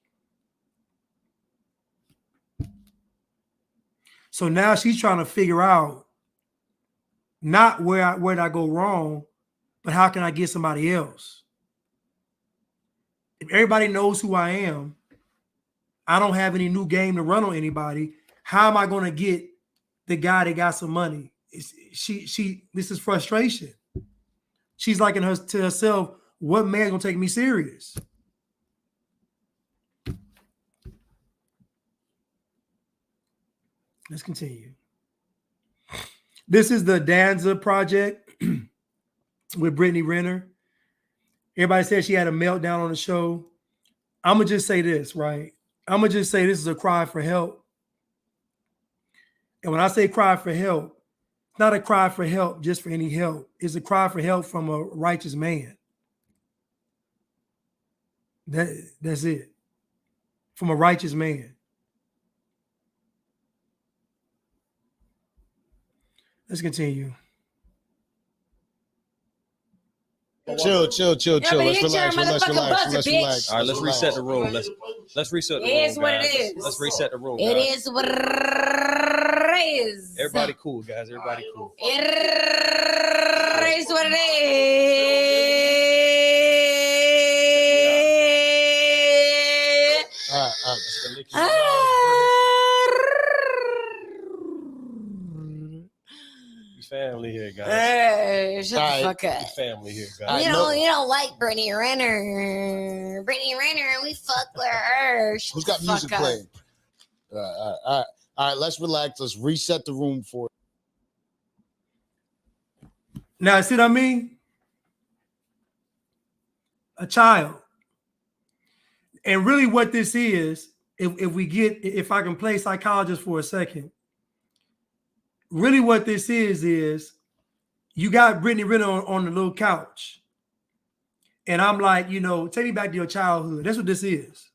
So now she's trying to figure out not where did I go wrong, but how can I get somebody else? If everybody knows who I am, I don't have any new game to run on anybody. How am I going to get the guy that got some money? This is frustration. She's like to herself, what man's going to take me serious? Let's continue. This is the Danza project with Brittany Renner. Everybody said she had a meltdown on the show. I'm going to just say this, right? I'm going to just say this is a cry for help. And when I say cry for help, it's not a cry for help just for any help. It's a cry for help from a righteous man. That's it. From a righteous man. Let's continue. Chill. Yeah, Let's but relax. hit your motherfucking buzzer, Let's bitch. relax. All right, let's reset the room. Let's reset the room. It is what it guys. is. Let's reset the room. It guys. is what it is. Everybody cool, guys. Everybody cool. It is what it is. All right. Family here, guys. Hey, shut All the right. fuck up. Family here, guys. You don't like Brittany Renner. Brittany Renner, we fuck with her. Shut Who's got the music fuck up. playing? All right. Let's relax. Let's reset the room for. Now, see what I mean? A child. And really what this is, if I can play psychologist for a second, really what this is you got Brittany Renner on the little couch. And I'm like, take me back to your childhood. That's what this is.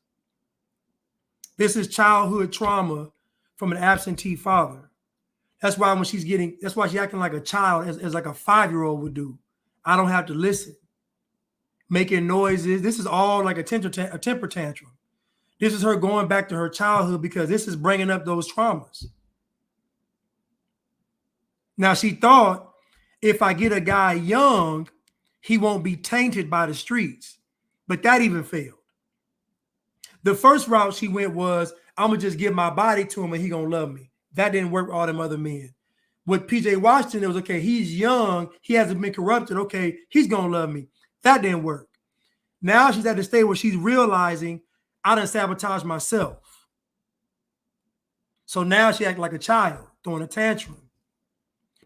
This is childhood trauma from an absentee father. That's why that's why she's acting like a child, as like a 5-year-old would do. I don't have to listen. Making noises. This is all like a temper tantrum. This is her going back to her childhood because this is bringing up those traumas. Now, she thought if I get a guy young, he won't be tainted by the streets. But that even failed. The first route she went was, I'm going to just give my body to him and he going to love me. That didn't work with all them other men. With PJ Washington, it was, okay, he's young. He hasn't been corrupted. Okay, he's going to love me. That didn't work. Now she's at the stage where she's realizing I done sabotaged myself. So now she acts like a child, throwing a tantrum.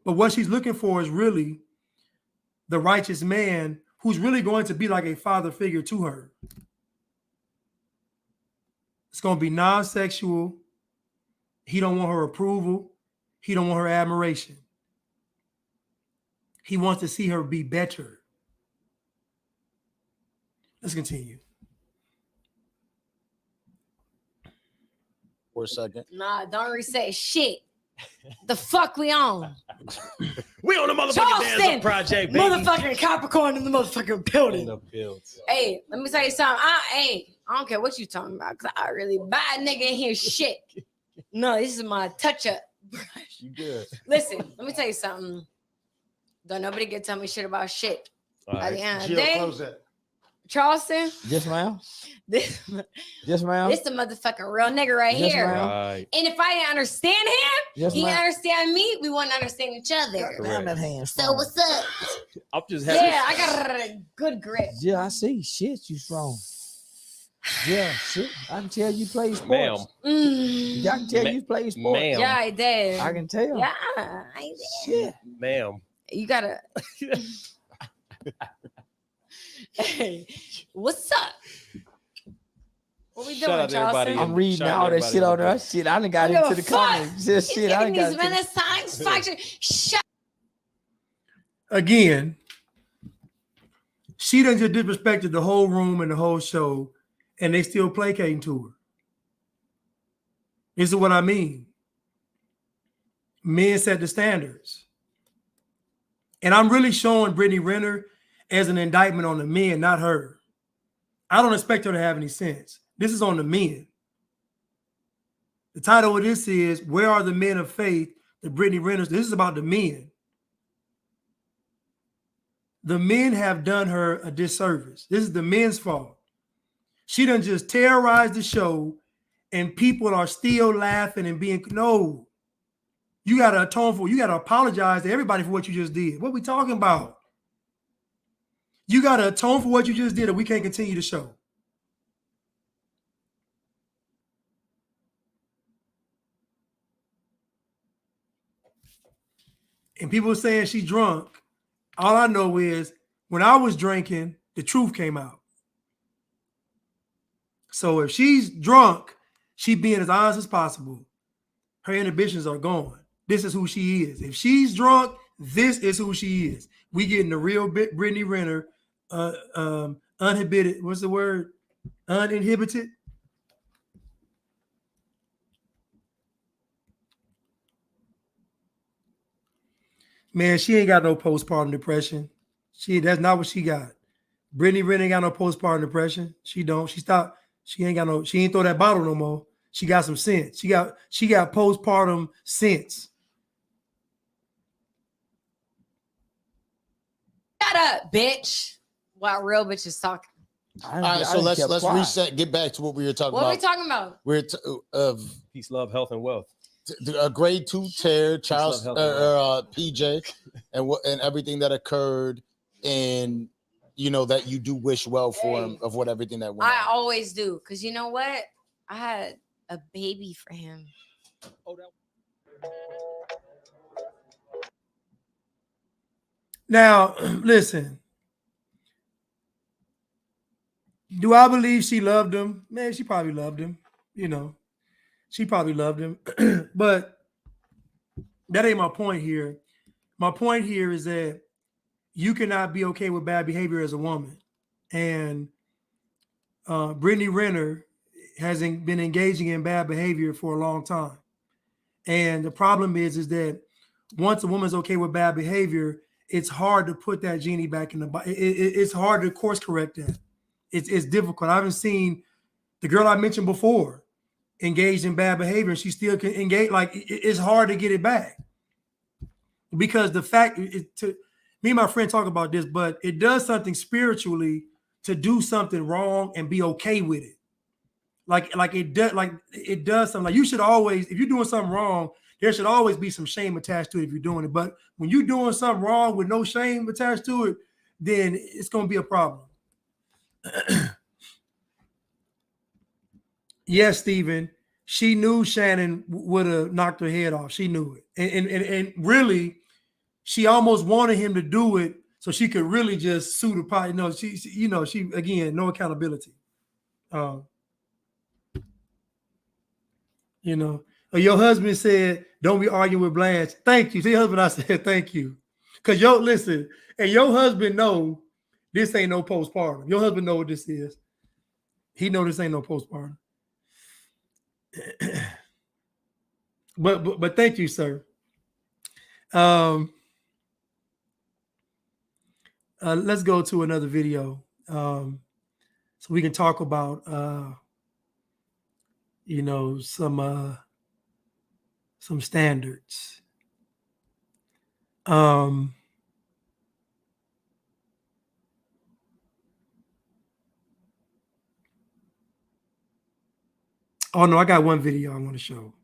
But what she's looking for is really the righteous man who's really going to be like a father figure to her. It's going to be non-sexual. He don't want her approval. He don't want her admiration. He wants to see her be better. Let's continue. For a second. Nah, don't reset shit. The fuck we on? We on the motherfucking Charleston, Danza project, baby. motherfucking Capricorn in the motherfucking building. In the build. Hey, let me tell you something. I don't care what you talking about, because I really bad nigga in here shit. No, this is my touch-up brush. You good. Listen, let me tell you something. Don't nobody get tell me shit about shit. All At the right. end of the Jill, day, close that. Charleston, Yes, ma'am. this Yes, ma'am. the motherfucking real nigga right Yes, here. ma'am. Right. And if I didn't understand him, Yes, he didn't ma'am. understand me, we wouldn't understand each other. Damn, that hand's So strong. what's up? I'm just happy. Yeah, I got a good grip. Yeah, I see. Shit, you strong. Yeah, shit. I can tell you play sports. Ma'am. Mm. Yeah, I can tell Ma- you play sports. ma'am. Yeah, I did. I can tell. Yeah, I did. Shit. Ma'am. You gotta. Hey, what's up? What we Shout doing, out to everybody Charleston? I'm reading Shout out all that everybody shit in on the there. book. Shit, I done got I don't into give the a fuck. comments. Just He's shit, I giving done got these into men a satisfaction. Shut. Again, she done just disrespected the whole room and the whole show, and they still placating to her. This is what I mean. Men set the standards. And I'm really showing Brittany Renner as an indictment on the men, not her. I don't expect her to have any sense. This is on the men. The title of this is, Where Are the Men of Faith? The Brittany Renner. This is about the men. The men have done her a disservice. This is the men's fault. She done just terrorized the show, and people are still laughing and being, no. You got to atone for, you got to apologize to everybody for what you just did. What we talking about? You got to atone for what you just did, or we can't continue the show. And people saying she drunk. All I know is when I was drinking, the truth came out. So if she's drunk, she being as honest as possible. Her inhibitions are gone. This is who she is. If she's drunk, this is who she is. We getting the real Brittany Renner, uninhibited. What's the word? Uninhibited. Man, she ain't got no postpartum depression. That's not what she got. Brittany Renner ain't got no postpartum depression. She don't. She stopped. She ain't throw that bottle no more. She got some sense. She got postpartum sense. Shut up, bitch. While real bitch is talking. All right, so let's reset. Get back to what we were talking about. What are we talking about? We're Peace, love, health, and wealth. A grade 2 tear, Charles PJ, and everything that occurred, and that you do wish well for him of what everything that went. I on. always do, because you know what? I had a baby for him. Now, listen. Do I believe she loved him? Man, she probably loved him. She probably loved him. But that ain't my point here. My point here is that you cannot be okay with bad behavior as a woman. And Brittany Renner has been engaging in bad behavior for a long time. And the problem is that once a woman's okay with bad behavior, it's hard to put that genie back in the bottle. It's hard to course correct that. It's difficult. I haven't seen the girl I mentioned before engaged in bad behavior, and she still can engage. Like, it's hard to get it back, because the fact me and my friend talk about this, but it does something spiritually to do something wrong and be okay with it. Like it does something. Like, you should always, if you're doing something wrong, there should always be some shame attached to it if you're doing it. But when you're doing something wrong with no shame attached to it, then it's going to be a problem. Yes, Stephen, she knew Shannon would have knocked her head off. She knew it. And really, she almost wanted him to do it so she could really just sue the pot. She again, no accountability. Your husband said, don't be arguing with Blanche. Thank you. To your husband, I said, thank you. Because listen, and your husband know this ain't no postpartum. Your husband know what this is. He know this ain't no postpartum. But thank you, sir. Let's go to another video, so we can talk about some standards. Oh no, I got one video I want to show.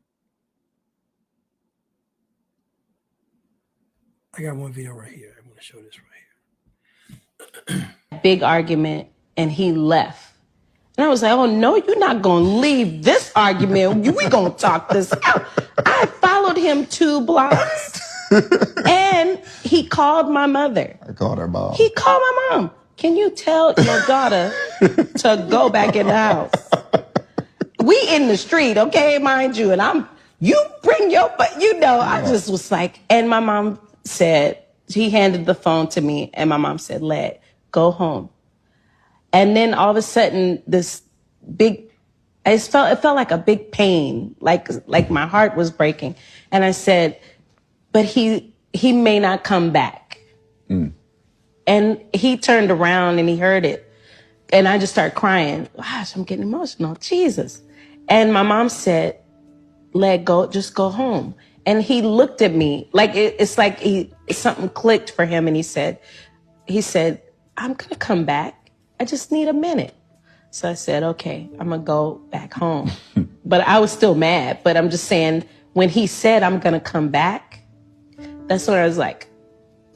I got one video right here. I want to show this right here. Big argument, and he left. And I was like, oh no, you're not gonna leave this argument. We gonna talk this out. I followed him 2 blocks. And he called my mother. I called her mom. He called my mom. Can you tell your daughter to go back in the house? We in the street, okay, mind you, and you bring your, but I just was like, and my mom said, he handed the phone to me, and my mom said, "Led, go home." And then all of a sudden, this big, it felt like a big pain, like my heart was breaking. And I said, but he may not come back. And he turned around and he heard it. And I just started crying. Gosh, I'm getting emotional. Jesus. And my mom said, "Let go, just go home." And he looked at me like it's like something clicked for him. And he said, "I'm going to come back. I just need a minute." So I said, "Okay, I'm going to go back home." But I was still mad. But I'm just saying, when he said, "I'm going to come back," that's when I was like,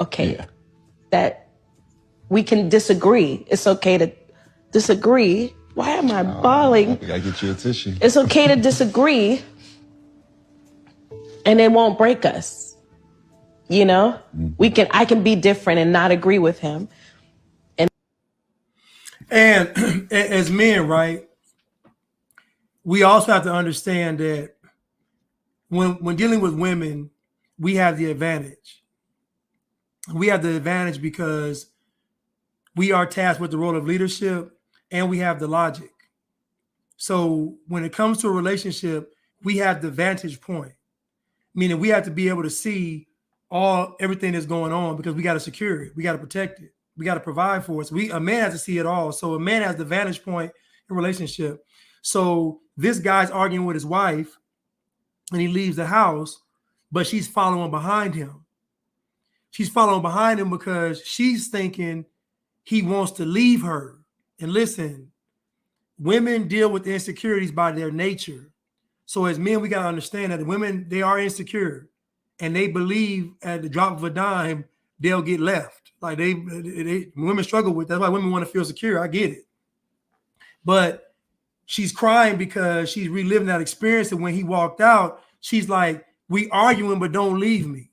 okay, that we can disagree. It's okay to disagree. Why am I bawling? I gotta get you a tissue. It's okay to disagree, and it won't break us. I can be different and not agree with him. And as men, right, we also have to understand that when dealing with women, we have the advantage. We have the advantage because we are tasked with the role of leadership and we have the logic. So when it comes to a relationship, we have the vantage point, meaning we have to be able to see everything that's going on because we got to secure it. We got to protect it. We got to provide for it. So a man has to see it all. So a man has the vantage point in relationship. So this guy's arguing with his wife and he leaves the house, but she's following behind him. She's following behind him because she's thinking he wants to leave her. And listen, women deal with insecurities by their nature. So as men, we got to understand that women, they are insecure and they believe at the drop of a dime, they'll get left. Like women struggle with that. That's why women want to feel secure. I get it. But she's crying because she's reliving that experience. And when he walked out, she's like, "We arguing, but don't leave me."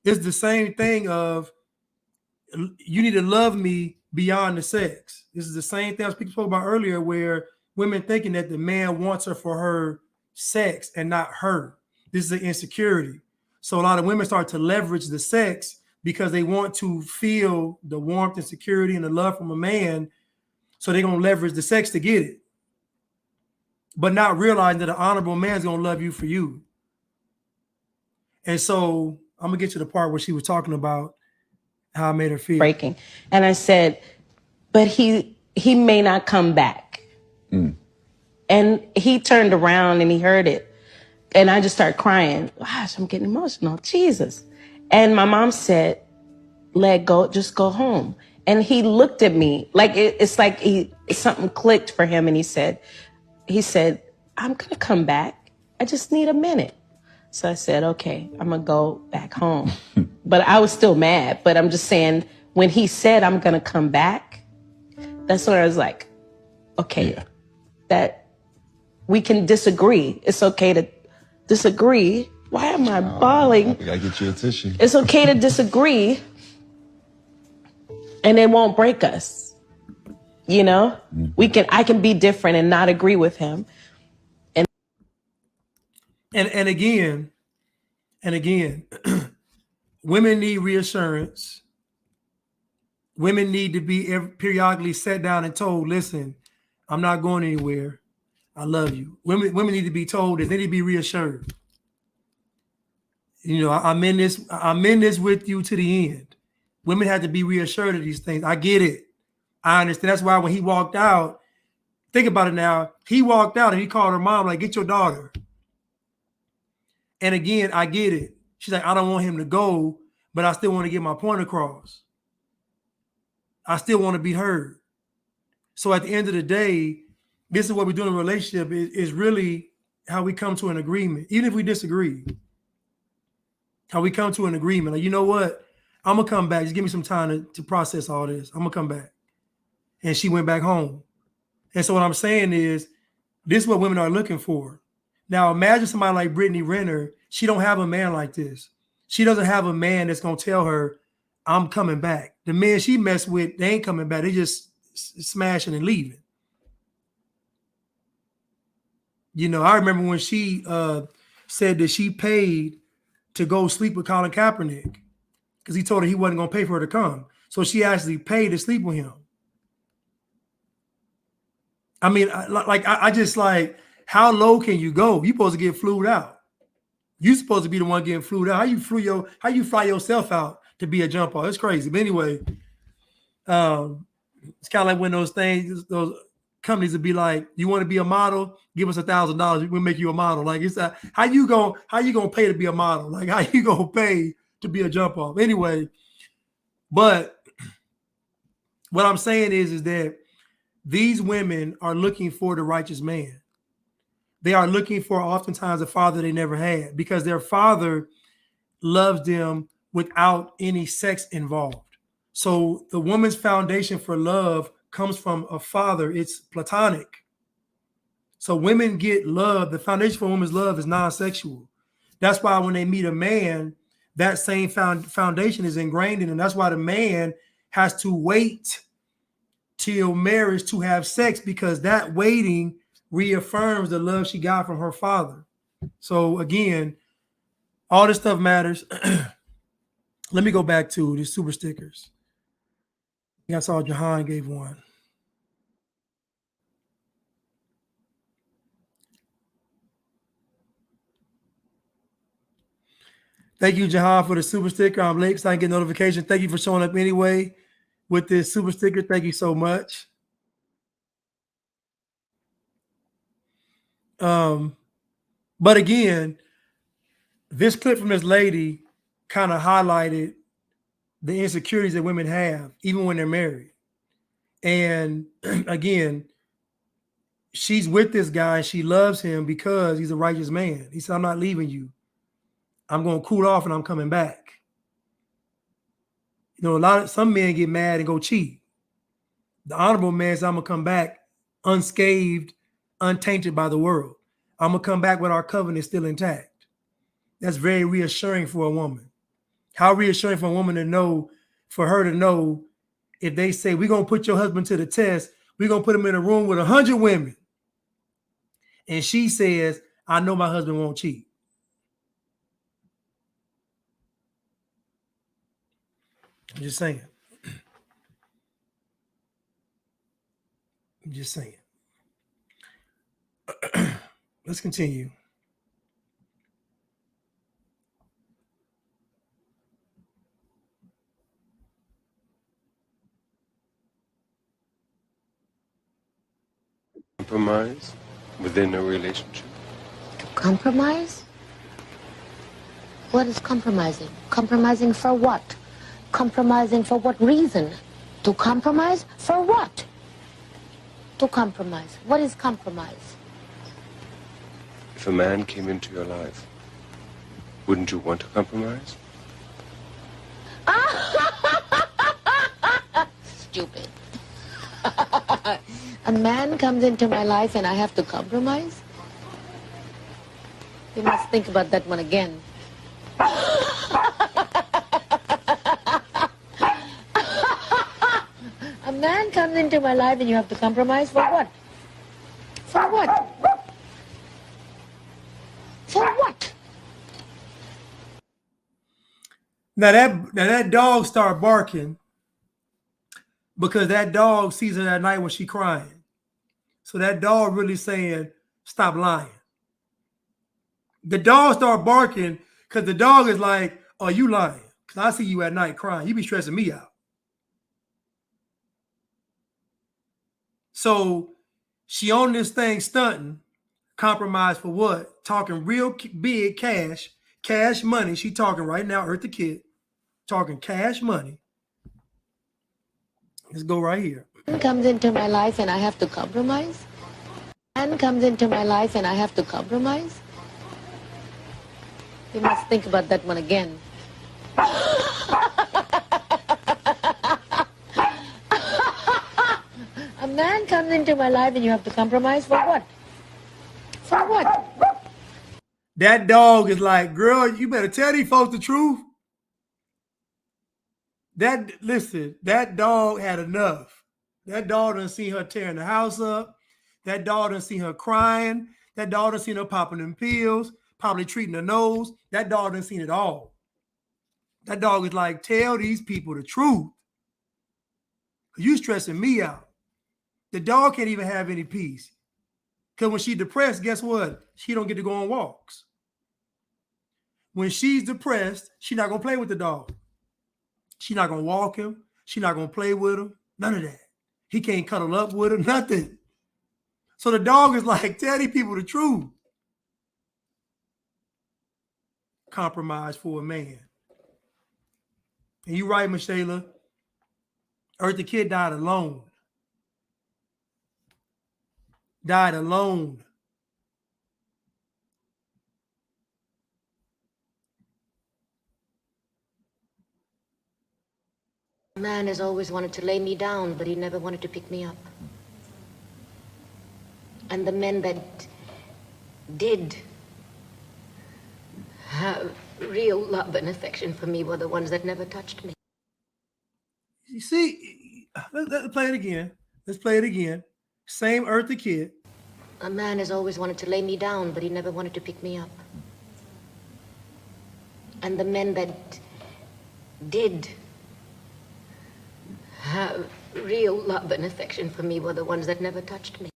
It's the same thing of you need to love me beyond the sex. This is the same thing I was spoke about earlier, where women thinking that the man wants her for her sex and not her. This is an insecurity. So a lot of women start to leverage the sex because they want to feel the warmth and security and the love from a man. So they're going to leverage the sex to get it, but not realizing that an honorable man is going to love you for you. And so I'm going to get to the part where she was talking about how I made her feel. Breaking. And I said, but he may not come back. And he turned around and he heard it. And I just started crying. Gosh, I'm getting emotional. Jesus. And my mom said, "Let go, just go home." And he looked at me like it's like something clicked for him. And he said, "I'm going to come back. I just need a minute." So I said, "Okay, I'm going to go back home." But I was still mad. But I'm just saying, when he said, "I'm going to come back," that's when I was like, okay, that we can disagree. It's okay to disagree. Why am I bawling? I gotta get you a tissue. It's okay to disagree, and it won't break us. I can be different and not agree with him. And again, women need reassurance. Women need to be periodically set down and told, "Listen, I'm not going anywhere. I love you." Women need to be told this. They need to be reassured. I'm in this with you to the end. Women have to be reassured of these things. I get it. I understand. That's why when he walked out, think about it now. He walked out and he called her mom, like, "Get your daughter." And again, I get it. She's like, "I don't want him to go, but I still want to get my point across. I still want to be heard." So at the end of the day, this is what we do in a relationship is really how we come to an agreement. Even if we disagree, how we come to an agreement. Like, you know what? I'm going to come back. Just give me some time to process all this. I'm going to come back. And she went back home. And so what I'm saying is, this is what women are looking for. Now, imagine somebody like Brittany Renner. She don't have a man like this. She doesn't have a man that's gonna tell her, I'm coming back. The men she messed with, they ain't coming back. They just smashing and leaving. You know, I remember when she said that she paid to go sleep with Colin Kaepernick because he told her he wasn't gonna pay for her to come. So she actually paid to sleep with him. I mean, I just like, how low can you go? You supposed to get flued out. You supposed to be the one getting flued out. How you fly yourself out to be a jump off? It's crazy. But anyway, it's kind of like when those those companies would be like, you want to be a model? Give us $1,000. We'll make you a model. Like, it's how you gonna pay to be a model? Like, how you gonna pay to be a jump off? Anyway, but what I'm saying is that these women are looking for the righteous man. They are looking for oftentimes a father they never had because their father loves them without any sex involved. So the woman's foundation for love comes from a father. It's platonic. So women get love. The foundation for women's love is non-sexual. That's why when they meet a man, that same foundation is ingrained in them. That's why the man has to wait till marriage to have sex, because that waiting reaffirms the love she got from her father. So again, all this stuff matters. Let me go back to the super stickers. I saw Jahan gave one. Thank you, Jahan, for the super sticker. I'm late because I didn't get notification. Thank you for showing up anyway with this super sticker. Thank you so much. But again, this clip from this lady kind of highlighted the insecurities that women have, even when they're married. And again, she's with this guy and she loves him because he's a righteous man. He said, I'm not leaving you. I'm going to cool off and I'm coming back. You know, some men get mad and go cheat. The honorable man says, I'm going to come back unscathed, untainted by the world. I'm going to come back with our covenant still intact. That's very reassuring for a woman. How reassuring for a woman to know, for her to know, if they say, we're going to put your husband to the test, we're going to put him in a room with 100 women. And she says, I know my husband won't cheat. I'm just saying. I'm just saying. Let's continue. Compromise within a relationship. Compromise? What is compromising? Compromising for what? Compromising for what reason? To compromise? For what? To compromise. What is compromise? If a man came into your life, wouldn't you want to compromise? Stupid. A man comes into my life and I have to compromise? You must think about that one again. A man comes into my life and you have to compromise for what? For what? For what? Now that dog started barking because that dog sees her that night when she crying. So that dog really saying, stop lying. The dog started barking because the dog is like, oh, you lying. Because I see you at night crying. You be stressing me out. So she on this thing stunting, compromise for what? Talking real big cash money. She talking right now, Earth the Kid, talking cash money. Let's go right here. Man comes into my life and I have to compromise? Man comes into my life and I have to compromise? You must think about that one again. A man comes into my life and you have to compromise for what? For what? That dog is like, girl, you better tell these folks the truth. Listen, that dog had enough. That dog done seen her tearing the house up. That dog done seen her crying. That dog done seen her popping them pills, probably treating her nose. That dog done seen it all. That dog is like, tell these people the truth. You stressing me out. The dog can't even have any peace. Because when she's depressed, guess what? She don't get to go on walks. When she's depressed, she's not going to play with the dog. She's not going to walk him. She's not going to play with him. None of that. He can't cuddle up with her. Nothing. So the dog is like, tell these people the truth. Compromise for a man. And you're right, Michelle. Eartha Kitt died alone. Died alone. A man has always wanted to lay me down, but he never wanted to pick me up. And the men that did have real love and affection for me were the ones that never touched me. You see, let's play it again. Let's play it again. Same Eartha Kitt. A man has always wanted to lay me down, but he never wanted to pick me up. And the men that did have real love and affection for me were the ones that never touched me.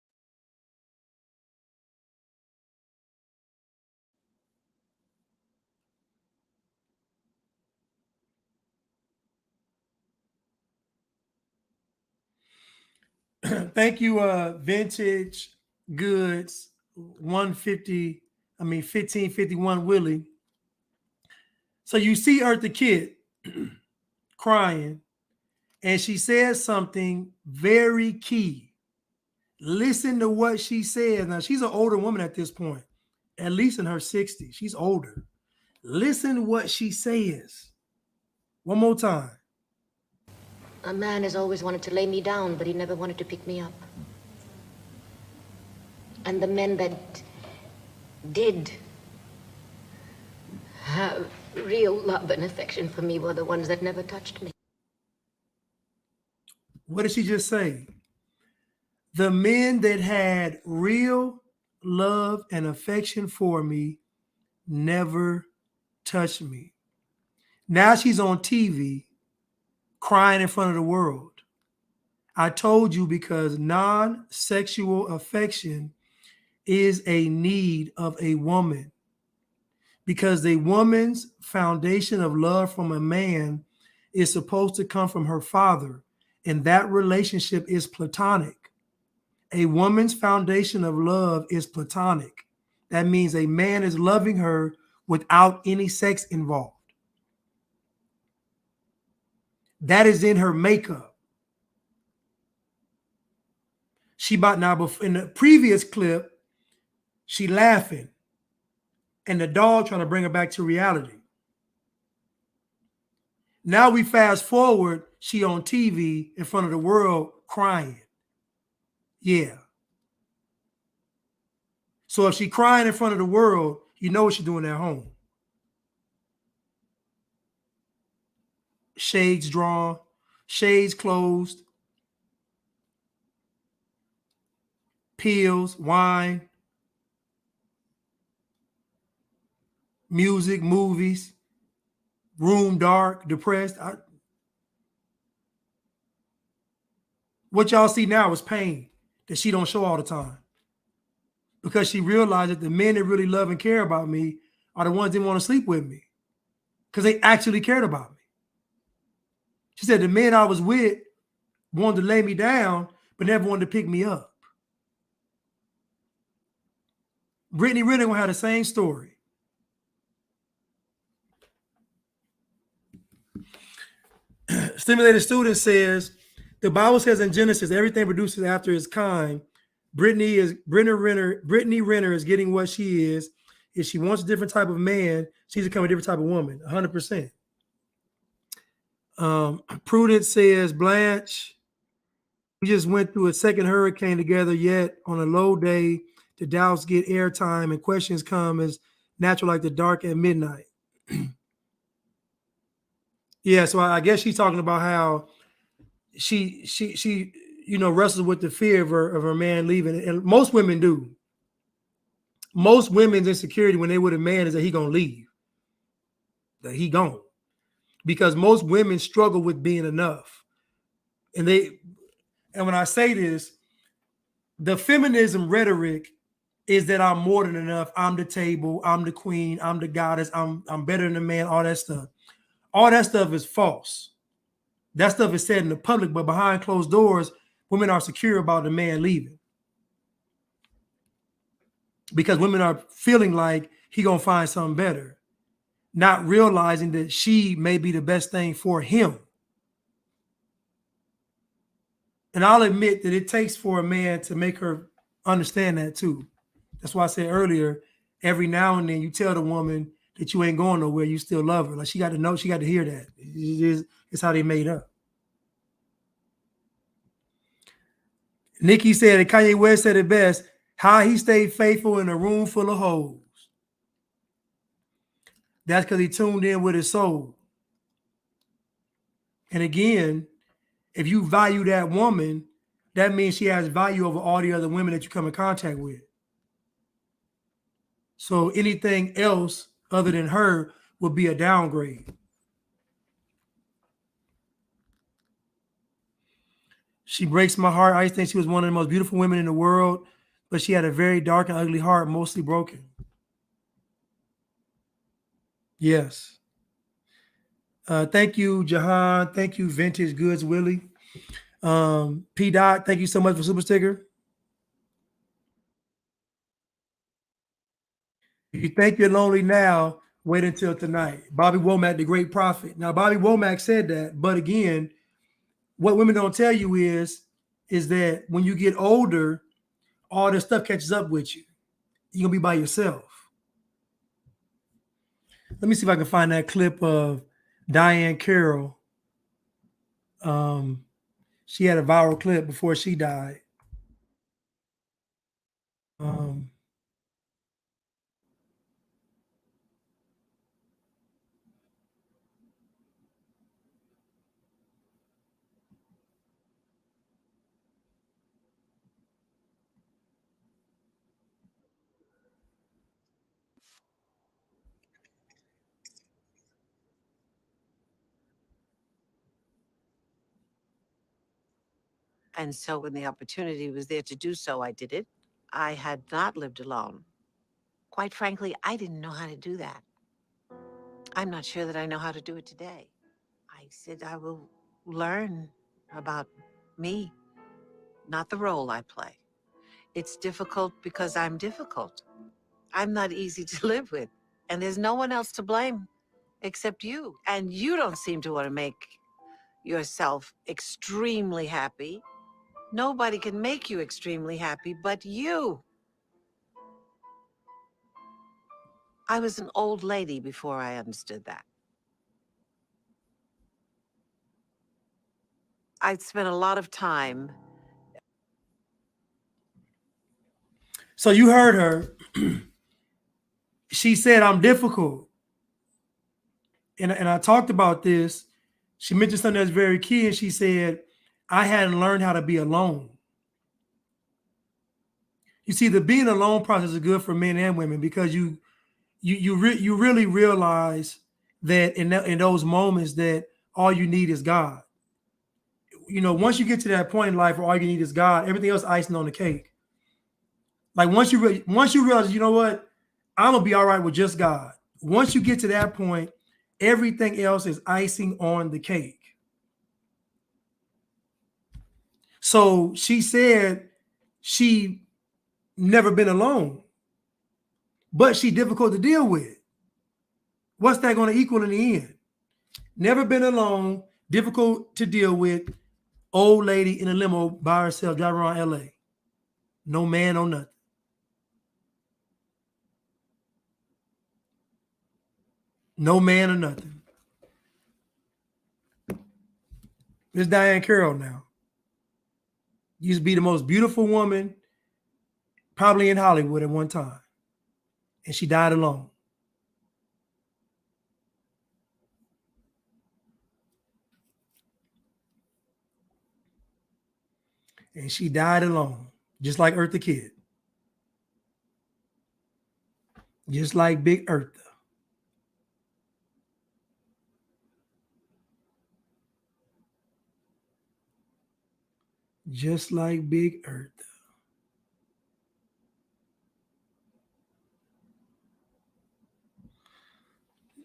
Thank you, Vintage Goods 1551 Willie. So you see Eartha Kitt crying, and she says something very key. Listen to what she says. Now, she's an older woman at this point, at least in her 60s. She's older. Listen to what she says. One more time. A man has always wanted to lay me down, but he never wanted to pick me up. And the men that did have real love and affection for me were the ones that never touched me. What did she just say? The men that had real love and affection for me never touched me. Now she's on TV crying in front of the world. I told you, because non-sexual affection is a need of a woman. Because a woman's foundation of love from a man is supposed to come from her father, and that relationship is platonic. A woman's foundation of love is platonic. That means a man is loving her without any sex involved. That is in her makeup. She about now, in the previous clip, she laughing, and the dog trying to bring her back to reality. Now we fast forward, she on TV in front of the world crying. Yeah. So if she crying in front of the world, you know what she's doing at home. Shades drawn, shades closed, pills, wine, music, movies, room dark, depressed. What y'all see now is pain that she don't show all the time. Because she realized that the men that really love and care about me are the ones that didn't want to sleep with me. Because they actually cared about me. She said the men I was with wanted to lay me down, but never wanted to pick me up. Brittany Renner will have the same story. Stimulated Student says, the Bible says in Genesis, everything produces after its kind. Brittany Renner is getting what she is. If she wants a different type of man, she's becoming a different type of woman, 100%. Prudence says, Blanche, we just went through a second hurricane together, yet on a low day, the doubts get airtime and questions come as natural like the dark at midnight. Yeah, so I guess she's talking about how she wrestles with the fear of her man leaving, and most women do. Most women's insecurity when they with a man is that he gonna leave, that he gone, because most women struggle with being enough, and when I say this, the feminism rhetoric is that I'm more than enough, I'm the table, I'm the queen, I'm the goddess, I'm better than a man, all that stuff. All that stuff is false. That stuff is said in the public, but behind closed doors, women are secure about the man leaving. Because women are feeling like he gonna find something better, not realizing that she may be the best thing for him. And I'll admit that it takes for a man to make her understand that too. That's why I said earlier, every now and then you tell the woman that you ain't going nowhere, you still love her. Like she got to know, she got to hear that. It's how they made up. Nikki said, and Kanye West said it best, how he stayed faithful in a room full of hoes. That's because he tuned in with his soul. And again, if you value that woman, that means she has value over all the other women that you come in contact with. So anything else other than her would be a downgrade. She breaks my heart. I think she was one of the most beautiful women in the world, but she had a very dark and ugly heart, mostly broken. Yes. Thank you, Jahan. Thank you, Vintage Goods Willie. P. Dot, thank you so much for Super Sticker. If you think you're lonely now, wait until tonight. Bobby Womack, the great prophet. Now, Bobby Womack said that, but again, what women don't tell you is that when you get older, all this stuff catches up with you. You're gonna be by yourself. Let me see if I can find that clip of Diane Carroll. She had a viral clip before she died. And so when the opportunity was there to do so, I did it. I had not lived alone. Quite frankly, I didn't know how to do that. I'm not sure that I know how to do it today. I said I will learn about me, not the role I play. It's difficult because I'm difficult. I'm not easy to live with, and there's no one else to blame except you. And you don't seem to want to make yourself extremely happy. Nobody can make you extremely happy but you. I was an old lady before I understood that. I'd spent a lot of time. So you heard her. She said, I'm difficult. And I talked about this. She mentioned something that's very key, and she said, I hadn't learned how to be alone. You see, the being alone process is good for men and women because you really realize that in those moments that all you need is God. You know, once you get to that point in life where all you need is God, everything else icing on the cake. Like once you realize, you know what, I'm gonna be all right with just God. Once you get to that point, everything else is icing on the cake. So she said she never been alone, but she difficult to deal with. What's that going to equal in the end? Never been alone, difficult to deal with, old lady in a limo by herself driving around LA. No man, no nothing. No man or nothing. This Diane Carroll now. Used to be the most beautiful woman probably in Hollywood at one time. And she died alone. and she died alone, just like Eartha Kitt. Just like Big Eartha. Just like Big Eartha.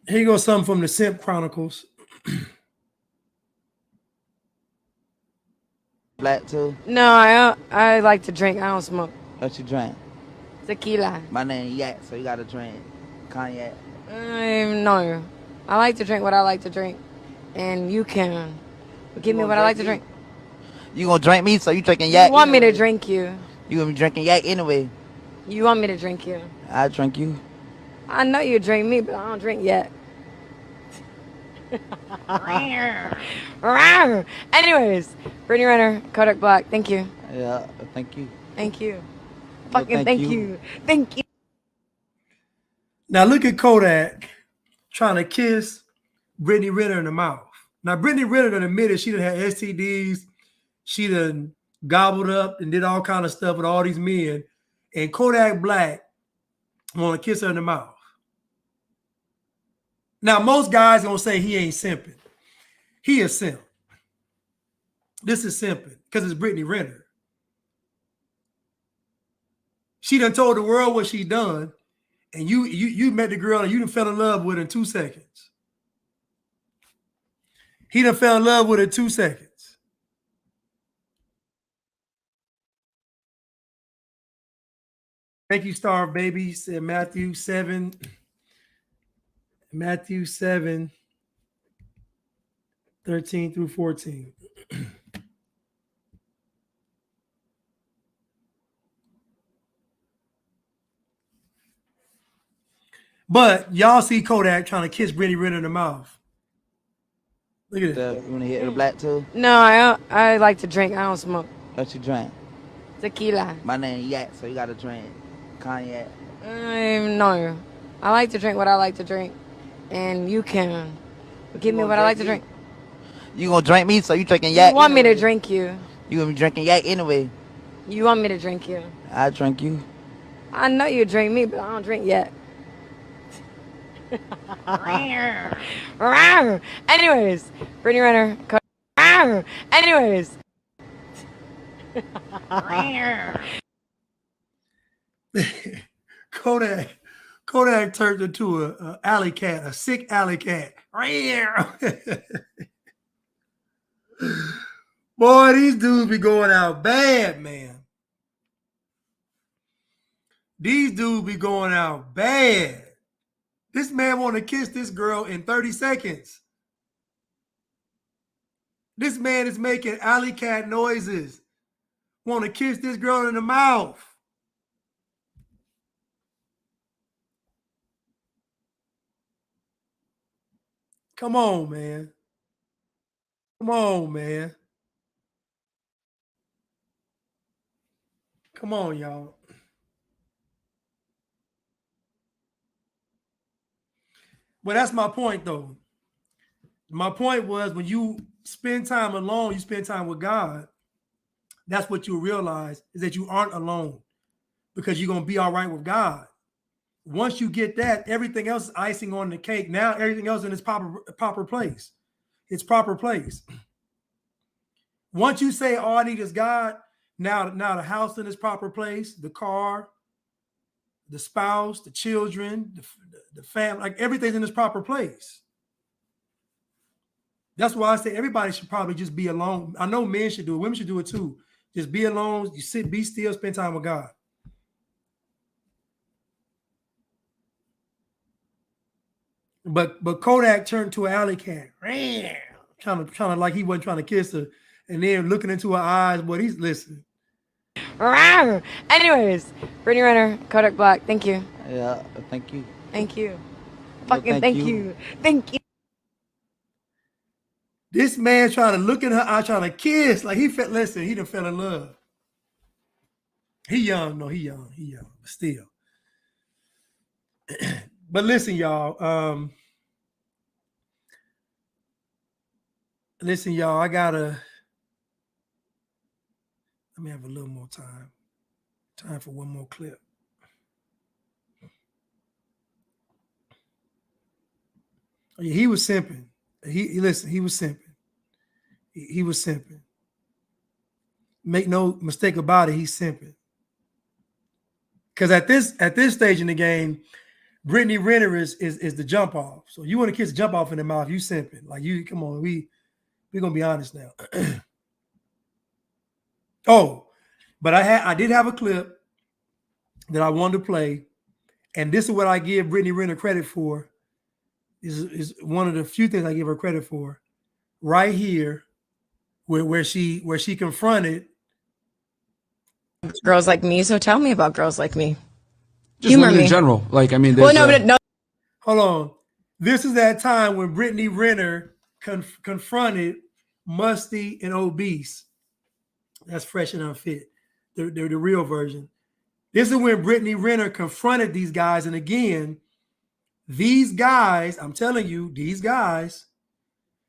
Here goes something from the Simp Chronicles. Black too? No, I like to drink. I don't smoke. What you drink? Tequila. My name Yak, so you gotta drink cognac. No. I like to drink what I like to drink. And you can. Give me what I like to drink. You gonna drink me, so you drinking Yak? You want me to drink you. You gonna be drinking Yak anyway. You want me to drink you. I drink you. I know you drink me, but I don't drink yet. Anyways, Brittany Renner, Kodak Black. Thank you. Yeah, thank you. Thank you. Fucking thank you. Thank you. Now look at Kodak trying to kiss Brittany Renner in the mouth. Now Brittany Renner done admitted she done had STDs. She done gobbled up and did all kind of stuff with all these men. And Kodak Black want to kiss her in the mouth. Now most guys gonna say he ain't simping. He is simp. This is simping because it's Brittany Renner. She done told the world what she done, and you met the girl and you done fell in love with her in 2 seconds. He done fell in love with her in 2 seconds. Thank you, Star Baby, said Matthew 7. Matthew 7, 13 through 14. But y'all see Kodak trying to kiss Brittany Renner in the mouth. Look at that. You wanna hit the black too? No, I like to drink. I don't smoke. What you drink? Tequila. My name Yak, so you gotta drink cognac. No. I like to drink what I like to drink. And you can. Give me what I like to drink. You gonna drink me, so you drinking Yak? You want me to drink you. You gonna be drinking Yak anyway. You want me to drink you. I drink you. I know you drink me, but I don't drink yet. Anyways, Brittany Renner. Anyways. Kodak turned into a alley cat, a sick alley cat. Boy, these dudes be going out bad, man. These dudes be going out bad. This man want to kiss this girl in 30 seconds. This man is making alley cat noises. Want to kiss this girl in the mouth. Come on, man. Come on, man. Come on, y'all. Well, that's my point, though. My point was when you spend time alone, you spend time with God, that's what you'll realize is that you aren't alone because you're going to be all right with God. Once you get that, everything else is icing on the cake. Now everything else in its proper place. Its proper place. Once you say all I need is God, now the house in its proper place, the car, the spouse, the children, the family, like everything's in its proper place. That's why I say everybody should probably just be alone. I know men should do it. Women should do it too. Just be alone. You sit, be still, spend time with God. But Kodak turned to an alley cat. Trying to like he wasn't trying to kiss her. And then looking into her eyes, but he's listening. Anyways, Brittany Renner, Kodak Black. Thank you. Yeah, thank you. Thank you. Fucking thank you. Thank you. This man trying to look in her eye, trying to kiss. Like he felt, listen, he done fell in love. He young, no, he young, but still. But listen, y'all. Listen, y'all, I gotta Let me have a little more time. Time for one more clip. Oh, yeah, he was simping. He listen, he was simping. He was simping. Make no mistake about it, he's simping. Because at this stage in the game, Brittany Renner is the jump off. So you want to kiss the jump off in the mouth, you simping. Like you, come on, we're gonna be honest now. Oh, but I did have a clip that I wanted to play, and this is what I give Brittany Renner credit for. Is one of the few things I give her credit for. Right here, where she confronted girls like me. So tell me about girls like me. Just women in general. Like, I mean, well, no, but no. Hold on. This is that time when Brittany Renner confronted Musty and Obese. That's Fresh and Unfit. They're the real version. This is when Brittany Renner confronted these guys. And again, these guys, I'm telling you, these guys,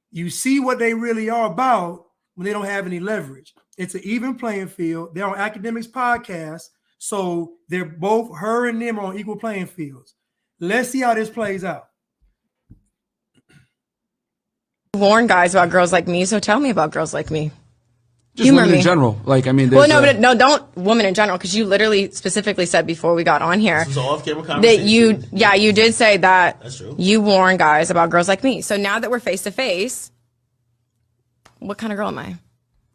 you see what they really are about when they don't have any leverage. It's an even playing field. They're on Academics Podcast. So they're both, her and them, are on equal playing fields. Let's see how this plays out. Warn guys about girls like me. So tell me about girls like me. Just women in general. Like, I mean, well, no, but no, don't women in general, because you literally specifically said before we got on here this is all off-camera conversation. that you did say that That's true. You warn guys about girls like me. So now that we're face to face, what kind of girl am I?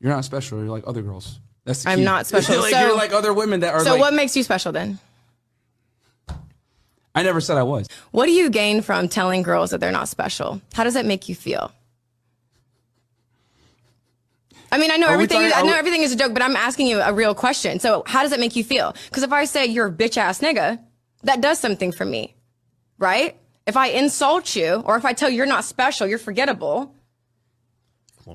You're not special. You're like other girls. That's the key. I'm not special. Like, so, you're like other women that are. So like, what makes you special then? I never said I was. What do you gain from telling girls that they're not special? How does that make you feel? I mean, I know everything is a joke, but I'm asking you a real question. So how does it make you feel? Because if I say you're a bitch ass nigga, that does something for me, right? If I insult you, or if I tell you you're not special, you're forgettable.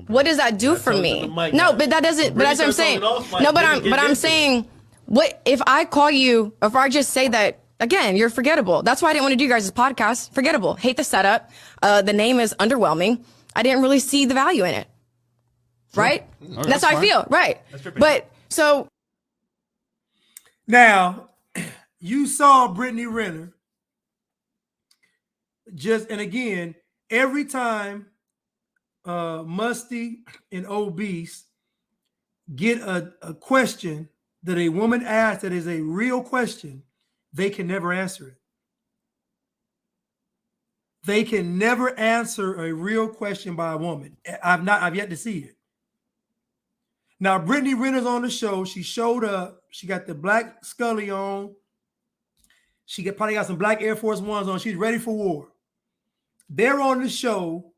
What does that do for me? No, but that doesn't. But that's what I'm saying. No, but I'm saying, what if I call you? If I just say that again, you're forgettable. That's why I didn't want to do you guys' podcast. Forgettable. Hate the setup. The name is underwhelming. I didn't really see the value in it. Right? Right, that's how I feel. Right. But so now you saw Brittany Renner. And again, every time Musty and Obese get a question that a woman asks that is a real question, they can never answer it. They can never answer a real question by a woman. I've yet to see it. Now, Brittany Renner's on the show. She showed up. She got the black Scully on. She probably got some black Air Force Ones on. She's ready for war. They're on the show,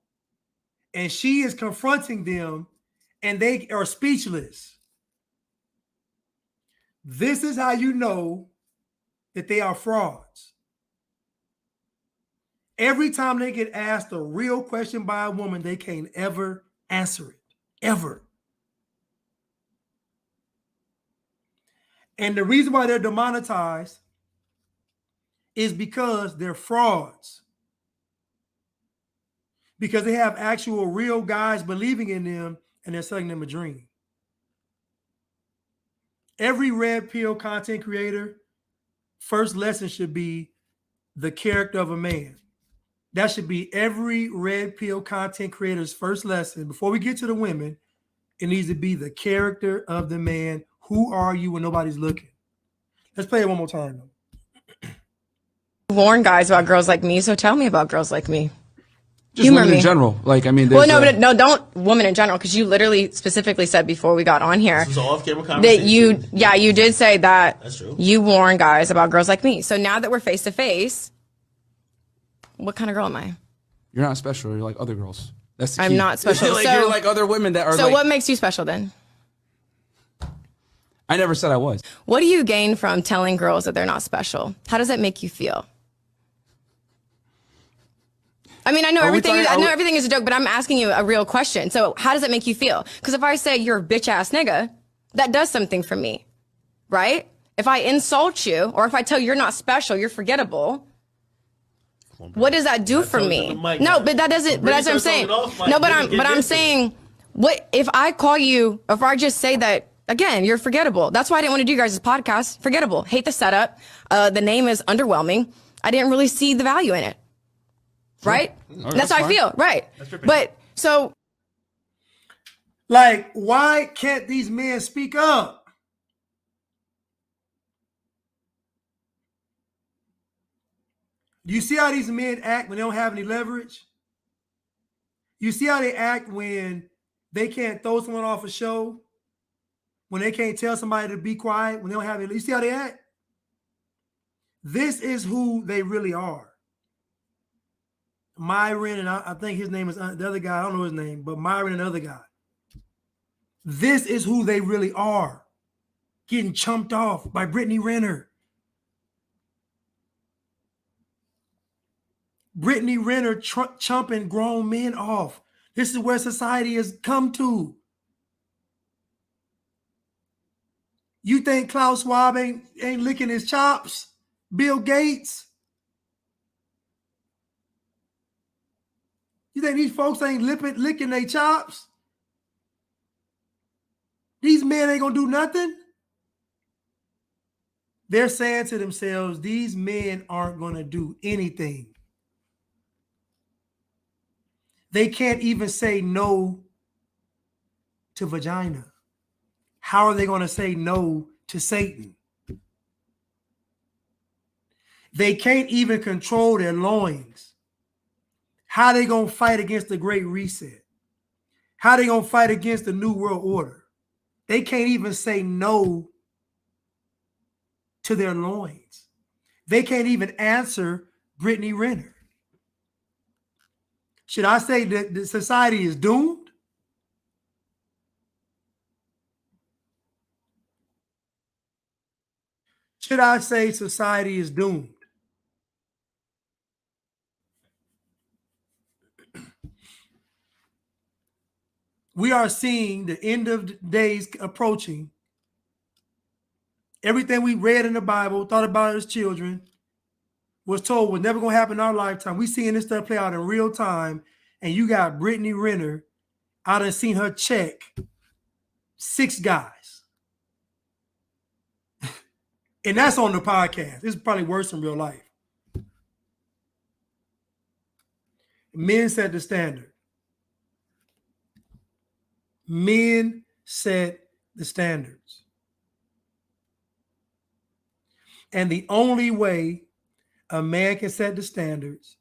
and she is confronting them, and they are speechless. This is how you know that they are frauds. Every time they get asked a real question by a woman, they can't ever answer it. Ever. And the reason why they're demonetized is because they're frauds. Because they have actual real guys believing in them and they're selling them a dream. Every red pill content creator, first lesson should be the character of a man. That should be every red pill content creator's first lesson. Before we get to the women, it needs to be the character of the man. Who are you when nobody's looking? Let's play it one more time, though. Warn guys about girls like me. So tell me about girls like me. Just women in general. Like, I mean, well, no, but no, don't women in general, because you literally specifically said before we got on here this is all off-camera conversation. that you did say that That's true. You warn guys about girls like me. So now that we're face to face, what kind of girl am I? You're not special. You're like other girls. That's the key. I'm not special. Like, you're like other women that are. So like, what makes you special then? I never said I was. What do you gain from telling girls that they're not special? How does that make you feel? I mean, I know everything is a joke, but I'm asking you a real question. So how does it make you feel? Because if I say you're a bitch ass nigga, that does something for me, right? If I insult you, or if I tell you you're not special, you're forgettable. What does that do for me? No, but that doesn't. But that's what I'm saying. No, but I'm saying, what if I call you? If I just say that Again, you're forgettable. That's why I didn't want to do you guys' podcast. Forgettable. Hate the setup. The name is underwhelming. I didn't really see the value in it. Right? That's how I feel. Right. But so. Like, why can't these men speak up? Do you see how these men act when they don't have any leverage? You see how they act when they can't throw someone off a show? When they can't tell somebody to be quiet? When they don't have it? You see how they act? This is who they really are. Myron, and I think his name is the other guy. I don't know his name, but Myron and the other guy. This is who they really are. Getting chumped off by Brittany Renner. Brittany Renner chumping grown men off. This is where society has come to. You think Klaus Schwab ain't licking his chops? Bill Gates? You think these folks ain't licking their chops? These men ain't gonna do nothing? They're saying to themselves, these men aren't gonna do anything. They can't even say no to vagina. How are they going to say no to Satan? They can't even control their loins. How are they going to fight against the Great Reset? How are they going to fight against the New World Order? They can't even say no to their loins. They can't even answer Brittany Renner. Should I say that the society is doomed? Should I say society is doomed? We are seeing the end of days approaching. Everything we read in the Bible, thought about as children, was told was never going to happen in our lifetime. We seeing this stuff play out in real time, and you got Brittany Renner. I done seen her check 6 guys. And that's on the podcast. This is probably worse in real life. Men set the standard. Men set the standards. And the only way a man can set the standards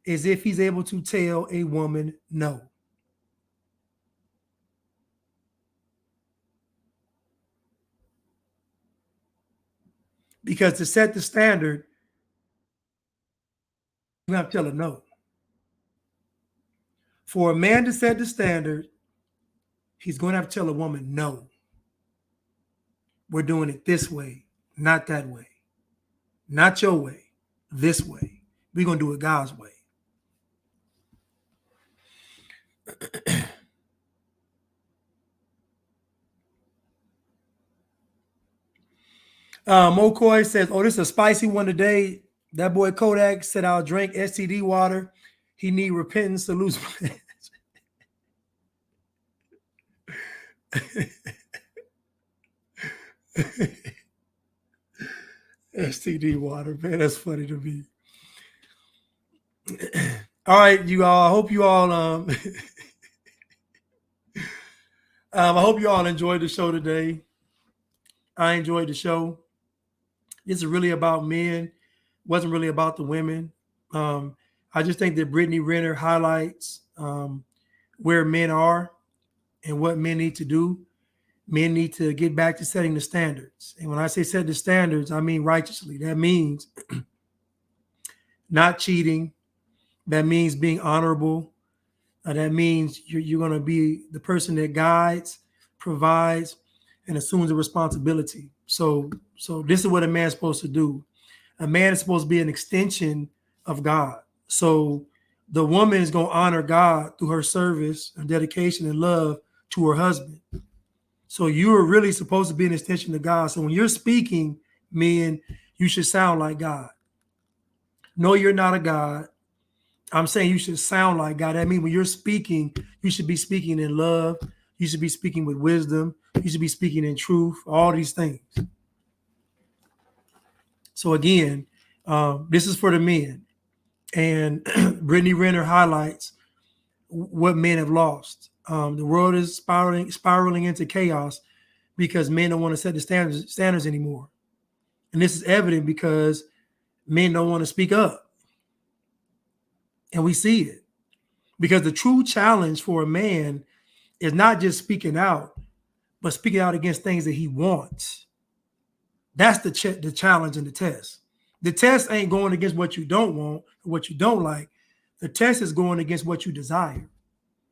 is if he's able to tell a woman no. Because to set the standard, you have to tell her no. For a man to set the standard, he's going to have to tell a woman no. We're doing it this way, not that way. Not your way, this way. We're going to do it God's way. Mokoy says, oh, this is a spicy one today. That boy Kodak said, I'll drink STD water. He need repentance to lose. STD water, man. That's funny to me. All right, you all. I hope you all I hope you all enjoyed the show today. I enjoyed the show. This is really about men. Wasn't really about the women. I just think that Brittany Renner highlights where men are and what men need to do. Men need to get back to setting the standards. And when I say set the standards, I mean righteously. That means not cheating. That means being honorable. That means you're going to be the person that guides, provides, and assumes the responsibility. So this is what a man's supposed to do. A man is supposed to be an extension of God. So the woman is going to honor God through her service and dedication and love to her husband. So you are really supposed to be an extension of God. So when you're speaking, men, you should sound like God. No, you're not a God. I'm saying you should sound like God. I mean, when you're speaking, you should be speaking in love. You You should be speaking with wisdom. You should be speaking in truth, all these things. So again, this is for the men. And Brittany Renner highlights what men have lost. The world is spiraling into chaos because men don't want to set the standards anymore. And this is evident because men don't want to speak up. And we see it. Because the true challenge for a man is not just speaking out, but speaking out against things that he wants. That's the challenge and the test. The test ain't going against what you don't want or what you don't like. The test is going against what you desire,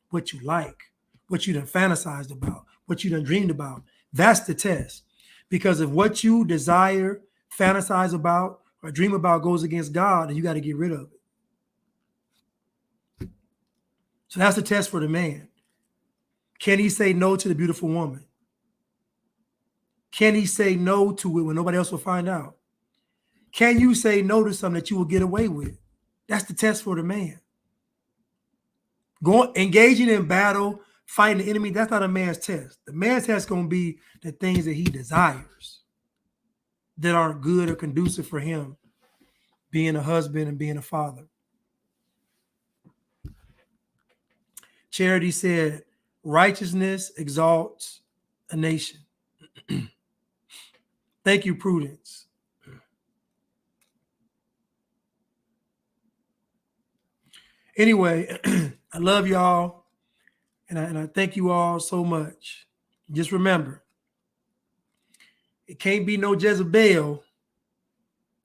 what you like, what you done fantasized about, what you done dreamed about. That's the test. Because if what you desire, fantasize about, or dream about goes against God, then you got to get rid of it. So that's the test for the man. Can he say no to the beautiful woman? Can he say no to it when nobody else will find out? Can you say no to something that you will get away with? That's the test for the man. Engaging in battle, fighting the enemy, that's not a man's test. The man's test is going to be the things that he desires that aren't good or conducive for him being a husband and being a father. Charity said, righteousness exalts a nation. Thank you, Prudence. Anyway, I love y'all, and I thank you all so much. Just remember, it can't be no Jezebel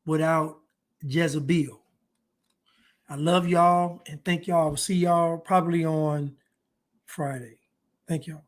without Jezebel. I love y'all, and thank y'all. I'll see y'all probably on Friday. Thank y'all.